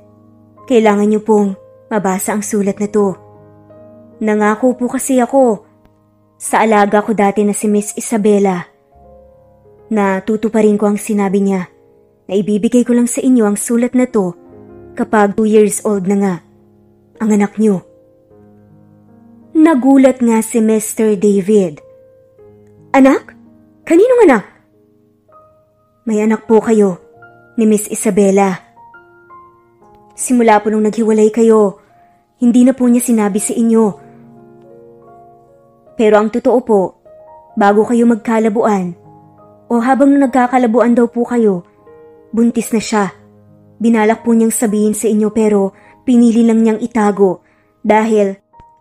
kailangan niyo pong mabasa ang sulat na to. Nangako po kasi ako sa alaga ko dati na si Miss Isabela na tutuparin ko ang sinabi niya na ibibigay ko lang sa inyo ang sulat na to kapag 2 years old na nga ang anak niyo. Nagulat nga si Mr. David. Anak? Kaninong anak? May anak po kayo ni Miss Isabela. Simula po nung naghiwalay kayo, hindi na po niya sinabi sa inyo. Pero ang totoo po, bago kayo magkalabuan, o habang nagkakalabuan daw po kayo, buntis na siya. Binalak po niyang sabihin sa inyo pero pinili lang niyang itago dahil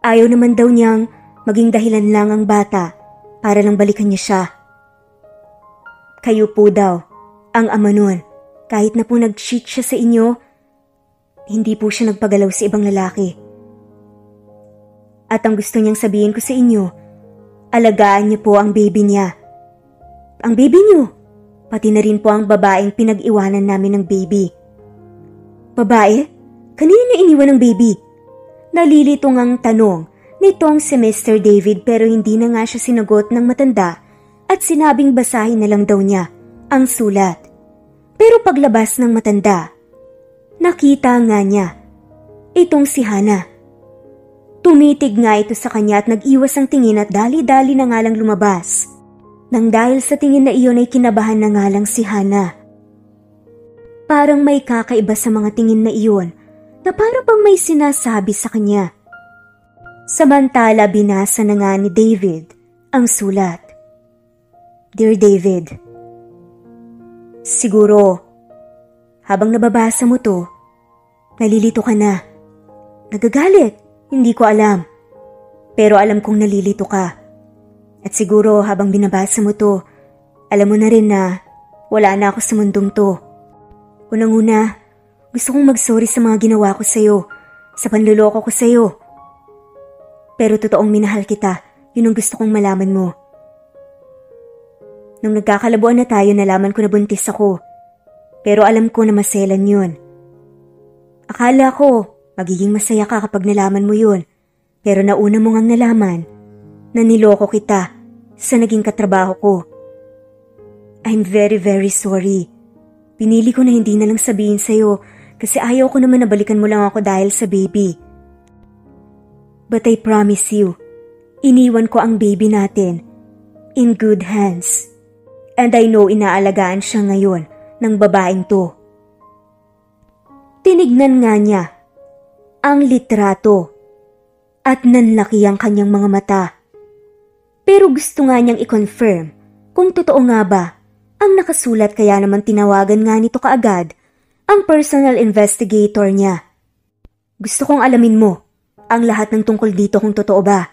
ayaw naman daw niyang maging dahilan lang ang bata para lang balikan niya siya. Kayo po daw ang ama nun. Kahit na po nag-cheat siya sa inyo, hindi po siya nagpagalaw sa ibang lalaki. At ang gusto niyang sabihin ko sa inyo, alagaan niyo po ang baby niya. Ang baby niyo, pati na rin po ang babaeng pinag-iwanan namin ng baby. Babae? Kanino niyo iniwan ng baby? Nalilito ngang tanong nitong si Mr. David pero hindi na nga siya sinagot ng matanda at sinabing basahin na lang daw niya ang sulat. Pero paglabas ng matanda, nakita nga niya itong si Hana. Tumitig nga ito sa kanya at nag-iwas ang tingin at dali-dali na nga lang lumabas. Nang dahil sa tingin na iyon ay kinabahan na nga lang si Hana. Parang may kakaiba sa mga tingin na iyon na parang bang may sinasabi sa kanya. Samantala binasa na nga ni David ang sulat. Dear David, siguro habang nababasa mo to, nalilito ka na. Nagagalit, hindi ko alam. Pero alam kong nalilito ka. At siguro habang binabasa mo to, alam mo na rin na wala na ako sa mundong to. Unang-una, gusto kong mag-sorry sa mga ginawa ko sa'yo, sa panluloko ko sa'yo. Pero totoong minahal kita, yun ang gusto kong malaman mo. Nung nagkakalabuan na tayo, nalaman ko na buntis ako. Pero alam ko na maselan yun. Akala ko, magiging masaya ka kapag nalaman mo yun. Pero nauna mo ngang nalaman na niloko kita sa naging katrabaho ko. I'm very, very sorry. Pinili ko na hindi na lang sabihin sa'yo kasi ayaw ko naman na balikan mo lang ako dahil sa baby. But I promise you, iniwan ko ang baby natin in good hands. And I know inaalagaan siya ngayon ng babaeng to. Tinignan nga niya ang litrato at nanlaki ang kanyang mga mata. Pero gusto nga niyang i-confirm kung totoo nga ba ang nakasulat kaya naman tinawagan nga nito kaagad ang personal investigator niya. Gusto kong alamin mo ang lahat ng tungkol dito kung totoo ba.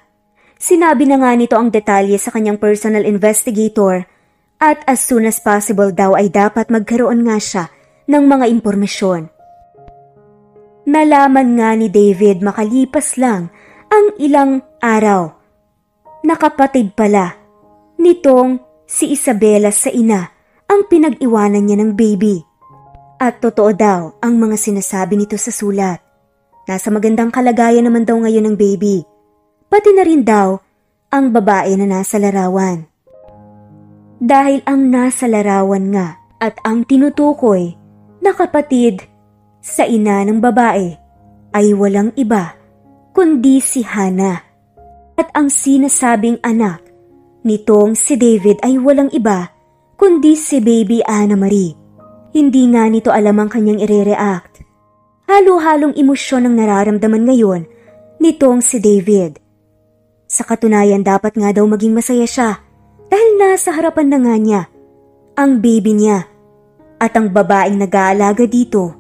Sinabi na nga nito ang detalye sa kanyang personal investigator at as soon as possible daw ay dapat magkaroon nga siya ng mga impormasyon. Nalaman nga ni David makalipas lang ang ilang araw na kapatid pala nitong si Isabela sa ina ang pinag-iwanan niya ng baby. At totoo daw ang mga sinasabi nito sa sulat. Nasa magandang kalagayan naman daw ngayon ng baby. Pati na rin daw ang babae na nasa larawan. Dahil ang nasa larawan nga at ang tinutukoy na kapatid sa ina ng babae ay walang iba kundi si Hana. At ang sinasabing anak nitong si David ay walang iba kundi si baby Anna Marie. Hindi nga nito alam ang kanyang ire-react. Halo-halong emosyon ang nararamdaman ngayon nitong si David. Sa katunayan dapat nga daw maging masaya siya dahil nasa harapan na nga niya ang baby niya. At ang babaeng nag-aalaga dito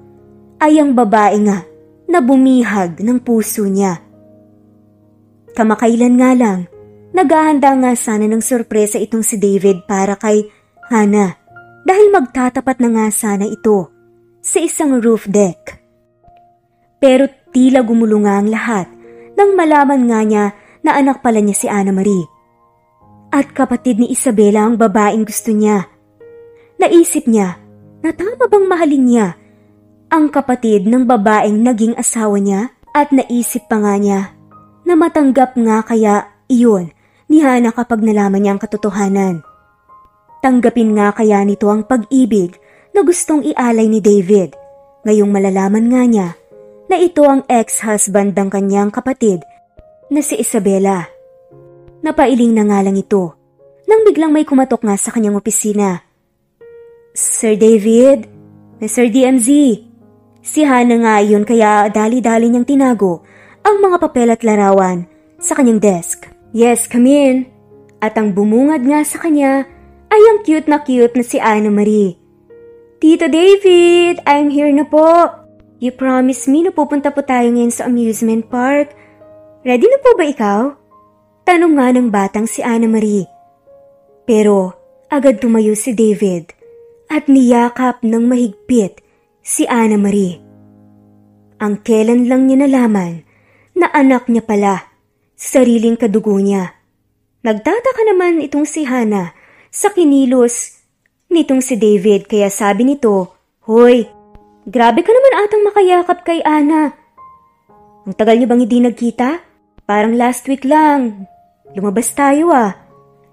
ay ang babae nga na bumihag ng puso niya. Kamakailan nga lang, naghahanda nga sana ng sorpresa itong si David para kay Hana dahil magtatapat na nga sana ito sa isang roof deck. Pero tila gumulo nga ang lahat nang malaman nga niya na anak pala niya si Ana Marie. At kapatid ni Isabela ang babaeng gusto niya. Naisip niya na tama bang mahalin niya ang kapatid ng babaeng naging asawa niya at naisip pa nga niya na matanggap nga kaya iyon ni Hana kapag nalaman niya ang katotohanan. Tanggapin nga kaya nito ang pag-ibig na gustong ialay ni David ngayong malalaman nga niya na ito ang ex-husband ng kanyang kapatid na si Isabela. Napailing na nga lang ito nang biglang may kumatok nga sa kanyang opisina. Sir David, Mr. DMZ, si Hana nga iyon kaya dali-dali niyang tinago ang mga papel at larawan sa kanyang desk. Yes, come in. At ang bumungad nga sa kanya ay ang cute na si Ana Marie. Tito David, I'm here na po. You promised me na pupunta po tayo ngayon sa amusement park. Ready na po ba ikaw? Tanong nga ng batang si Ana Marie. Pero agad tumayo si David at niyakap ng mahigpit si Ana Marie. Ang kailan lang niya nalaman na anak niya pala, sariling kadugo niya. Nagtataka naman itong si Hana sa kinilos nitong si David kaya sabi nito, Hoy, grabe ka naman atang makayakap kay Ana. Ang tagal niyo bang hindi nagkita? Parang last week lang. Lumabas tayo ah.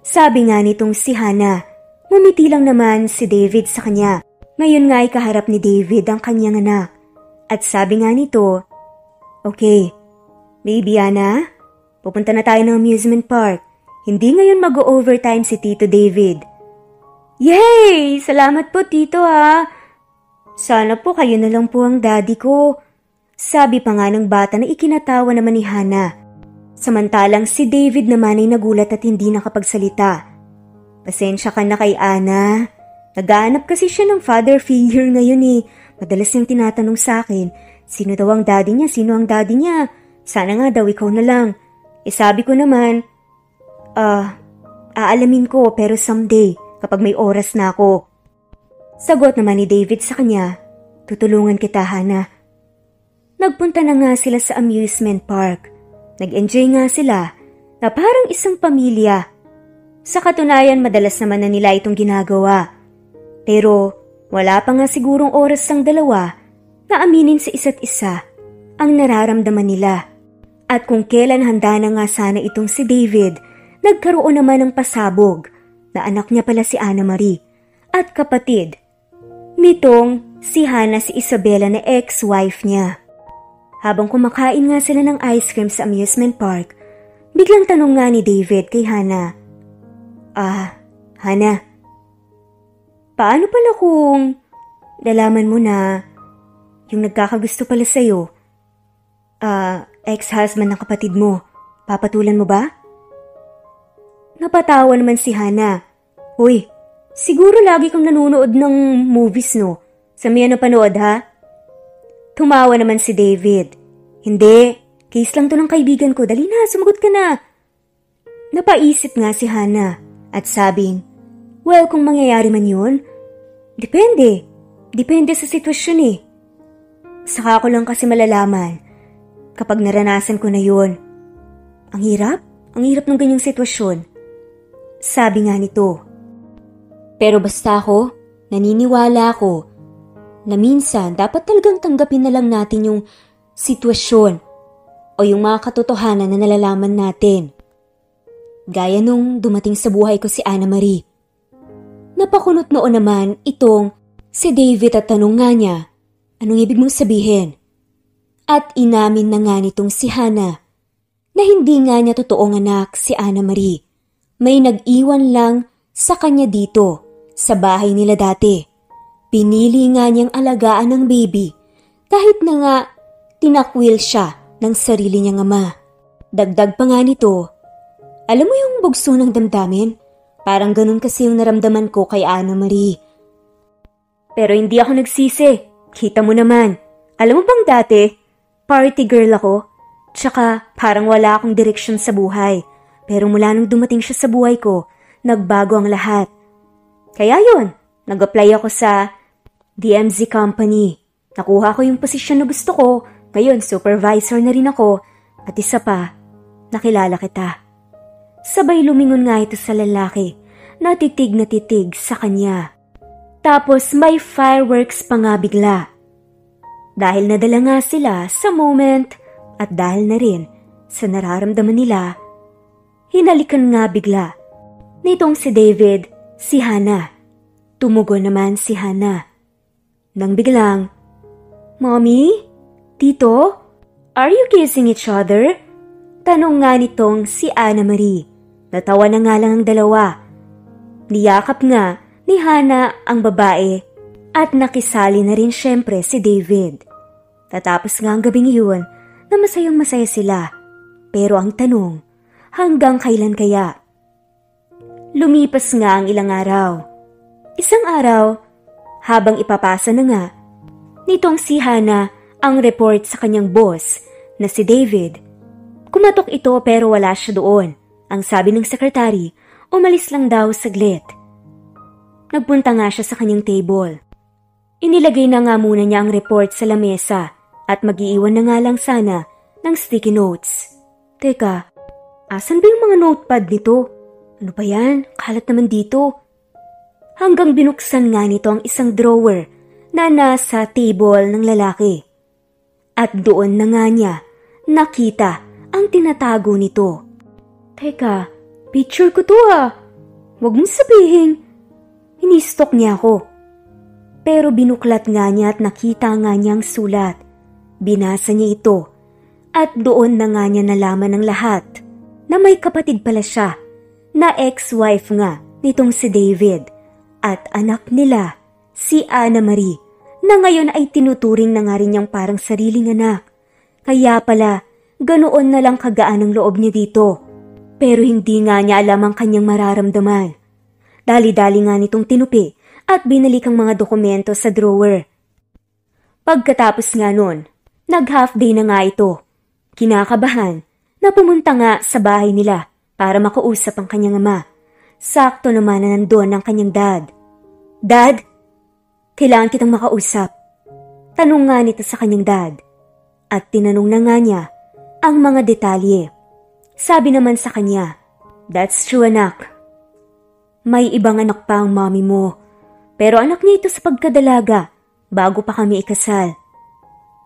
Sabi nga nitong si Hana. Ngumiti lang naman si David sa kanya. Ngayon nga ay kaharap ni David ang kanyang anak. At sabi nga nito, Okay, baby Ana, pupunta na tayo ng amusement park. Hindi ngayon mag-overtime si Tito David. Yay! Salamat po Tito ha. Sana po kayo na lang po ang daddy ko. Sabi pa nga ng bata na ikinatawa naman ni Hana. Samantalang si David naman ay nagulat at hindi nakapagsalita. Pasensya ka na kay Ana. Naghahanap kasi siya ng father figure ngayon eh. Madalas niyang tinatanong sa akin, sino daw ang daddy niya, sino ang daddy niya? Sana nga daw ikaw na lang. Sabi ko naman, aalamin ko pero someday kapag may oras na ako. Sagot naman ni David sa kanya, tutulungan kita Hana. Nagpunta na nga sila sa amusement park. Nag-enjoy nga sila na parang isang pamilya. Sa katunayan madalas naman na nila itong ginagawa. Pero wala pa nga sigurong oras ang dalawa na aminin sa isa't isa ang nararamdaman nila. At kung kailan handa na nga sana itong si David, nagkaroon naman ng pasabog na anak niya pala si Ana Marie at kapatid nitong si Hana si Isabela na ex-wife niya. Habang kumakain nga sila ng ice cream sa amusement park, biglang tanong nga ni David kay Hana, Hana, paano pala kung nalaman mo na yung nagkakagusto pala sa'yo, ex-husband ng kapatid mo, papatulan mo ba? Napatawa naman si Hana. Uy, siguro lagi kang nanonood ng movies no? Sa miya napanood ha? Tumawa naman si David. Hindi, case lang to ng kaibigan ko. Dali na, sumagot ka na. Napaisip nga si Hana at sabing, well, kung mangyayari man yun, depende. Depende sa sitwasyon eh. Saka ko lang kasi malalaman kapag naranasan ko na yun. Ang hirap ng ganyang sitwasyon. Sabi nga nito. Pero basta ako, naniniwala ako na minsan dapat talagang tanggapin na lang natin yung sitwasyon o yung mga katotohanan na nalalaman natin. Gaya nung dumating sa buhay ko si Ana Marie. Napakunot noon naman itong si David at tanong nga niya, anong ibig mong sabihin? At inamin na nga nitong si Hana na hindi nga niya totoong anak si Ana Marie. May nag-iwan lang sa kanya dito sa bahay nila dati. Pinili nga niyang alagaan ng baby kahit na nga tinakwil siya ng sarili niyang ama. Dagdag pa nga nito, alam mo yung bugso ng damdamin? Parang ganun kasi yung naramdaman ko kay Ana Marie. Pero hindi ako nagsisi. Kita mo naman. Alam mo bang dati, party girl ako? Tsaka parang wala akong direksyon sa buhay. Pero mula nung dumating siya sa buhay ko, nagbago ang lahat. Kaya yun, nag-apply ako sa DMZ Company. Nakuha ko yung posisyon na gusto ko. Ngayon, supervisor na rin ako. At isa pa, nakilala kita. Sabay lumingon nga ito sa lalaki. Natitig na titig sa kanya. Tapos may fireworks pa nga bigla. Dahil nadala nga sila sa moment at dahil na rin sa nararamdaman nila, hinalikan nga bigla nitong si David, si Hannah. Tumugon naman si Hannah. Nang biglang, "Mommy? Tito? Are you kissing each other?" Tanong nga nitong si Anna Marie. Natawa na nga lang ang dalawa. Niyakap nga ni Hannah ang babae at nakisali na rin syempre si David. Tatapos nga ang gabing iyon na masayang masaya sila. Pero ang tanong, hanggang kailan kaya? Lumipas nga ang ilang araw. Isang araw, habang ipapasa na nga nitong si Hannah ang report sa kanyang boss na si David. Kumatok ito pero wala siya doon. Ang sabi ng sekretary, umalis lang daw saglit. Nagpunta nga siya sa kanyang table. Inilagay na nga muna niya ang report sa lamesa at mag-iiwan na nga lang sana ng sticky notes. Teka, asan ba yung mga notepad nito? Ano ba yan? Kalat naman dito. Hanggang binuksan nga nito ang isang drawer na nasa table ng lalaki. At doon na nga niya nakita ang tinatago nito. Teka, picture ko to ah. Huwag mong sabihin. Inistok niya ako. Pero binuklat nga niya at nakita nga niya ang sulat. Binasa niya ito. At doon na nga niya nalaman ng lahat na may kapatid pala siya na ex-wife nga nitong si David at anak nila si Anna Marie na ngayon ay tinuturing na nga rin niyang parang sariling anak. Kaya pala, ganoon na lang kagaan ang loob niya dito. Pero hindi nga niya alam ang kanyang mararamdaman. Dali-dali nga nitong tinupi at binalik ang mga dokumento sa drawer. Pagkatapos nga nun, nag-half day na nga ito. Kinakabahan na pumunta nga sa bahay nila para makausap ang kanyang ama. Sakto naman na nandun ang kanyang dad. Dad, kailangan kitang makausap. Tanong nga nito sa kanyang dad. At tinanong na nga niya ang mga detalye. Sabi naman sa kanya, "That's true anak. May ibang anak pa ang mommy mo. Pero anak niya ito sa pagkadalaga bago pa kami ikasal.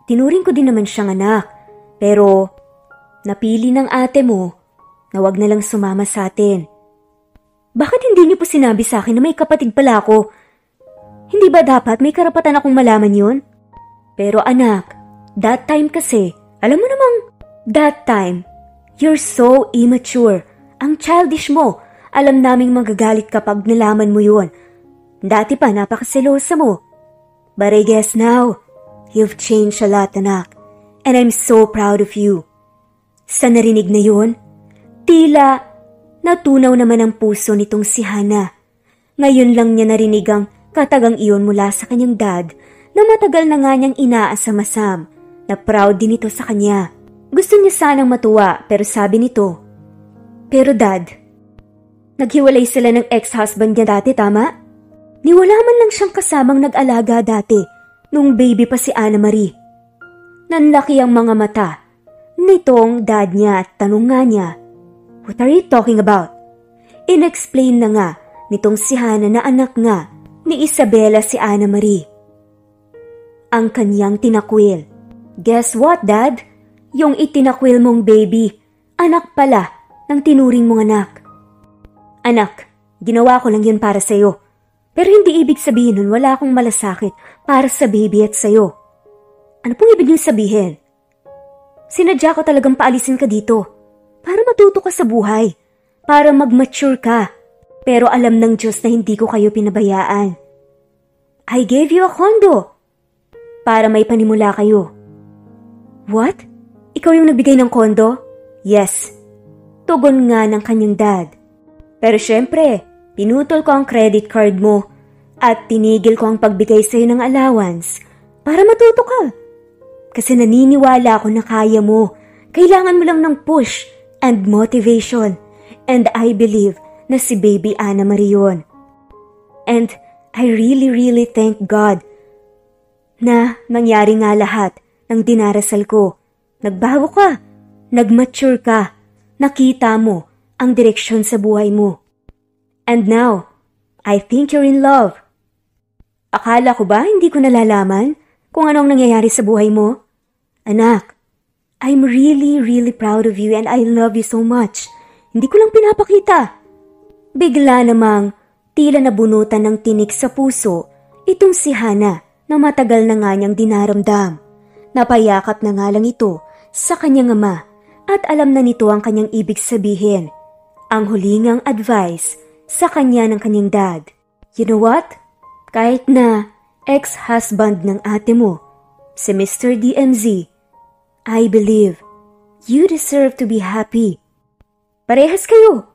Tinuring ko din naman siyang anak. Pero napili ng ate mo na wag na lang sumama sa atin. Bakit hindi niyo po sinabi sa akin na may kapatid pala ako? Hindi ba dapat may karapatan akong malaman yun? Pero anak, that time kasi, alam mo namang, that time, you're so immature. Ang childish mo. Alam naming magagalit kapag nalaman mo yun. Dati pa napakaselosa mo. But I guess now, you've changed a lot, anak. And I'm so proud of you." Sa narinig na yun, tila natunaw naman ang puso nitong si Hannah. Ngayon lang niya narinig ang katagang iyon mula sa kanyang dad na matagal na nga niyang inaasam-asam na proud din ito sa kanya. Gusto niya sanang matuwa pero sabi nito, "Pero dad, naghiwalay sila ng ex-husband niya dati, tama? Niwala man lang siyang kasamang nag-alaga dati nung baby pa si Anna Marie." Nanlaki ang mga mata nitong dad niya at tanong nga niya, "What are you talking about?" Inexplain na nga nitong si Hannah na anak nga ni Isabella si Anna Marie. Ang kanyang tinakwil. "Guess what, Dad? Yung itinakwil mong baby, anak pala ng tinuring mong anak." "Anak, ginawa ko lang yun para sa'yo. Pero hindi ibig sabihin nun wala akong malasakit para sa baby at sa'yo." "Ano pong ibig niyong sabihin?" "Sinadya ko talagang paalisin ka dito para matuto ka sa buhay, para mag-mature ka. Pero alam ng Diyos na hindi ko kayo pinabayaan. I gave you a condo para may panimula kayo." "What? Ikaw yung nagbigay ng kondo?" "Yes." Tugon nga ng kanyang dad. "Pero syempre, pinutol ko ang credit card mo at tinigil ko ang pagbigay sa'yo ng allowance para matuto ka. Kasi naniniwala ako na kaya mo, Kailangan mo lang ng push and motivation. And I believe na si Baby Ana Marie yun. And I really thank God na nangyari nga lahat ng dinarasal ko. Nagbago ka, nagmature ka, nakita mo ang direksyon sa buhay mo. And now, I think you're in love. Akala ko ba hindi ko nalalaman kung anong nangyayari sa buhay mo? Anak, I'm really proud of you and I love you so much. Hindi ko lang pinapakita. Bigla namang tila nabunutan ng tinik sa puso itong si Hana na matagal na nga niyang dinaramdam. Napayakap na nga lang ito sa kanyang ama at alam na nito ang kanyang ibig sabihin. Ang hulingang advice sa kanya ng kanyang dad. You know what? Kahit na ex-husband ng ate mo, si Mr. DMZ, I believe you deserve to be happy. Parehas kayo.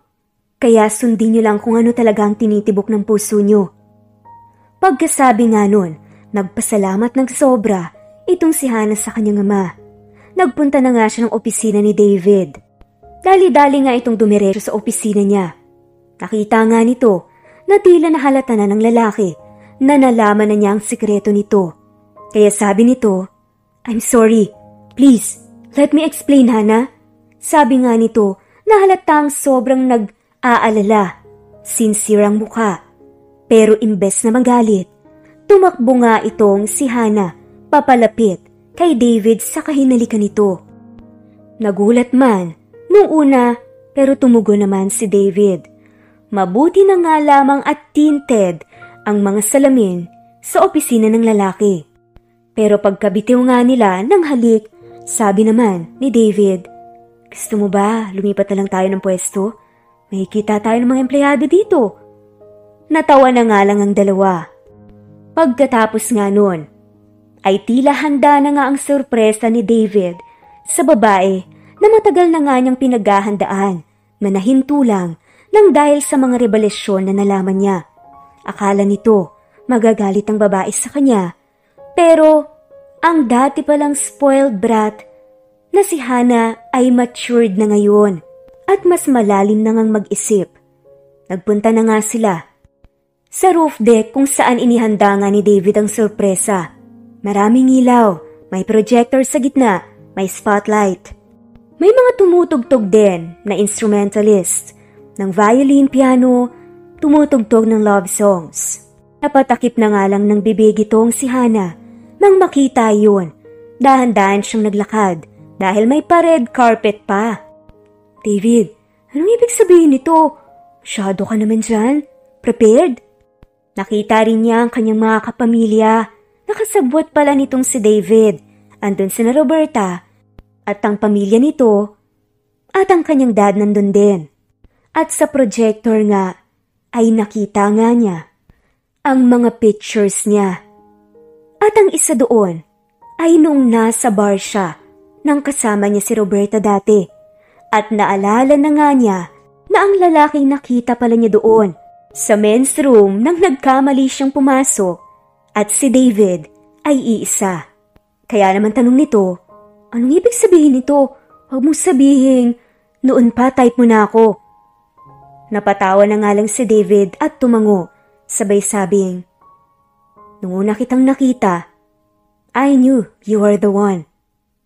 Kaya sundin niyo lang kung ano talaga ang tinitibok ng puso niyo. Pagkasabi nga nun, nagpasalamat ng sobra itong si Hana sa kanyang ama. Nagpunta na nga siya ng opisina ni David. Dali-dali nga itong dumiretso sa opisina niya. Nakita nga nito na tila nahalata na ng lalaki na nalaman na niya ang sikreto nito. Kaya sabi nito, I'm sorry. Please, let me explain, Hana. Sabi nga nito na halatang sobrang nag-aalala. Sincere ang mukha. Pero imbes na magalit, tumakbo nga itong si Hana papalapit kay David sa kahinalikan nito. Nagulat man nung una pero tumugon naman si David. Mabuti na nga lamang at tinted ang mga salamin sa opisina ng lalaki. Pero pagkabitiw nga nila ng halik, sabi naman ni David, gusto mo ba lumipat na lang tayo ng pwesto? May kita tayo ng mga empleyado dito. Natawa na nga lang ang dalawa. Pagkatapos nga nun, ay tila handa na nga ang sorpresa ni David sa babae na matagal na nga niyang pinaghahandaan na nahinto lang nang dahil sa mga revelasyon na nalaman niya. Akala nito magagalit ang babae sa kanya, pero ang dati palang spoiled brat na si Hana ay matured na ngayon at mas malalim na ngang mag-isip. Nagpunta na nga sila sa roof deck kung saan inihanda nga ni David ang sorpresa. Maraming ilaw, may projector sa gitna, may spotlight. May mga tumutugtog din na instrumentalist ng violin, piano, tumutugtog ng love songs. Napatakip na nga lang ng bibig itong si Hana nang makita yun. Dahan-dahan siyang naglakad dahil may pa-red carpet pa. David, anong ibig sabihin nito? Masyado ka naman dyan. Prepared? Nakita rin niya ang kanyang mga kapamilya. Nakasabwat pala nitong si David. Andun si na Roberta at ang pamilya nito at ang kanyang dad nandun din. At sa projector nga ay nakita nga niya ang mga pictures niya. At ang isa doon ay nung nasa bar siya nang kasama niya si Roberta dati. At naalala na nga niya na ang lalaking nakita pala niya doon sa men's room nang nagkamali siyang pumasok at si David ay iisa. Kaya naman tanong nito, anong ibig sabihin nito? Huwag mong sabihin, noon pa type mo na ako. Napatawa na nga lang si David at tumango, sabay sabing, nung una kitang nakita, I knew you were the one.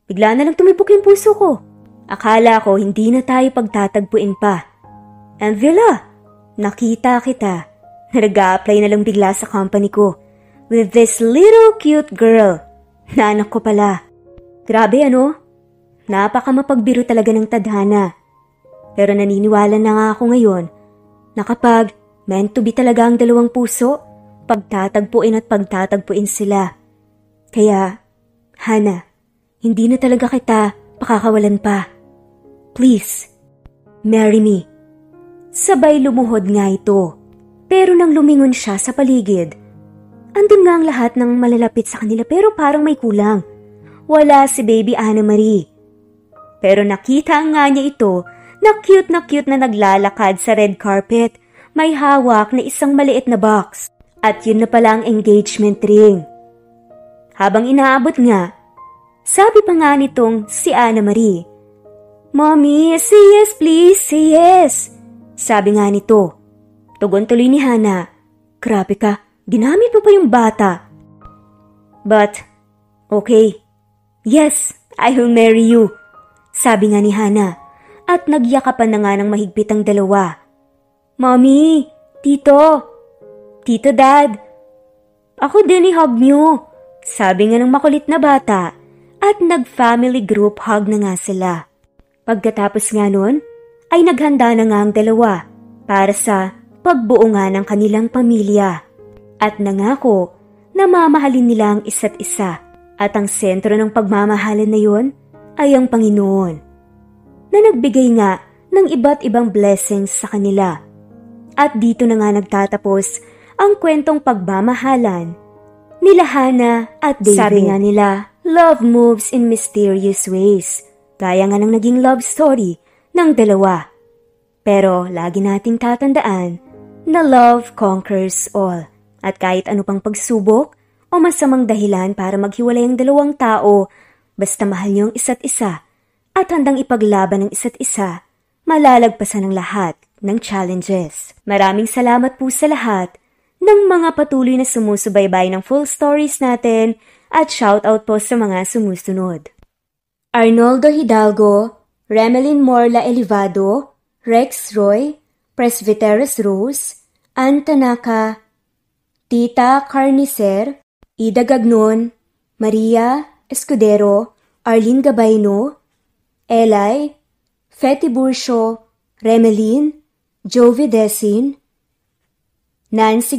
Bigla na lang tumibok yung puso ko. Akala ko hindi na tayo pagtatagpuin pa. And voila, nakita kita. Nag-a-apply na lang bigla sa company ko with this little cute girl. Na anak ko pala. Grabe ano? Napaka mapagbiro talaga ng tadhana. Pero naniniwala na nga ako ngayon na kapag meant to be talaga ang dalawang puso, pagtatagpuin at pagtatagpuin sila. Kaya, Hana, hindi na talaga kita pakakawalan pa. Please, marry me. Sabay lumuhod nga ito. Pero nang lumingon siya sa paligid, andun nga ang lahat ng malalapit sa kanila pero parang may kulang. Wala si Baby Ana Marie. Pero nakita nga niya ito na cute na naglalakad sa red carpet. May hawak na isang maliit na box. At yun na pala ang engagement ring. Habang inaabot nga, sabi pa nga nitong si Ana Marie, Mommy, say yes please, say yes. Sabi nga nito. Tugon tuloy ni Hana. Grabe ka, ginamit mo pa yung bata. But, okay. Yes, I will marry you. Sabi nga ni Hana. At nagyakapan na nga ng mahigpit ang dalawa. Mommy, Tito, Dad, ako din i-hug niyo. Sabi nga ng makulit na bata at nag-family group hug na nga sila. Pagkatapos nga nun, ay naghanda na nga ang dalawa para sa pagbuo nga ng kanilang pamilya. At nangako na mamahalin nila ang isa't isa at ang sentro ng pagmamahalan na yon ay ang Panginoon na nagbigay nga ng iba't ibang blessings sa kanila. At dito na nga nagtatapos ang kwentong pagmamahalan nila Hana at David. Sabi nga nila, love moves in mysterious ways. Gaya nga ng naging love story ng dalawa. Pero lagi nating tatandaan na love conquers all. At kahit ano pang pagsubok o masamang dahilan para maghiwalay ang dalawang tao, basta mahal niyo ang isa't isa at handang ipaglaban ng isa't isa, malalagpasan ang lahat ng challenges. Maraming salamat po sa lahat ng mga patuloy na sumusubaybay ng full stories natin at shoutout po sa mga sumusunod. Arnoldo Hidalgo, Remelin Morla Elivado, Rex Roy, Presbyteros Rose, Ann Tanaka, Tita Carnicer, Ida Gagnon, Maria Escudero, Arlene Gabayno, Eli, Fetty Burcio, Remelin, Jovi Desin, Nancy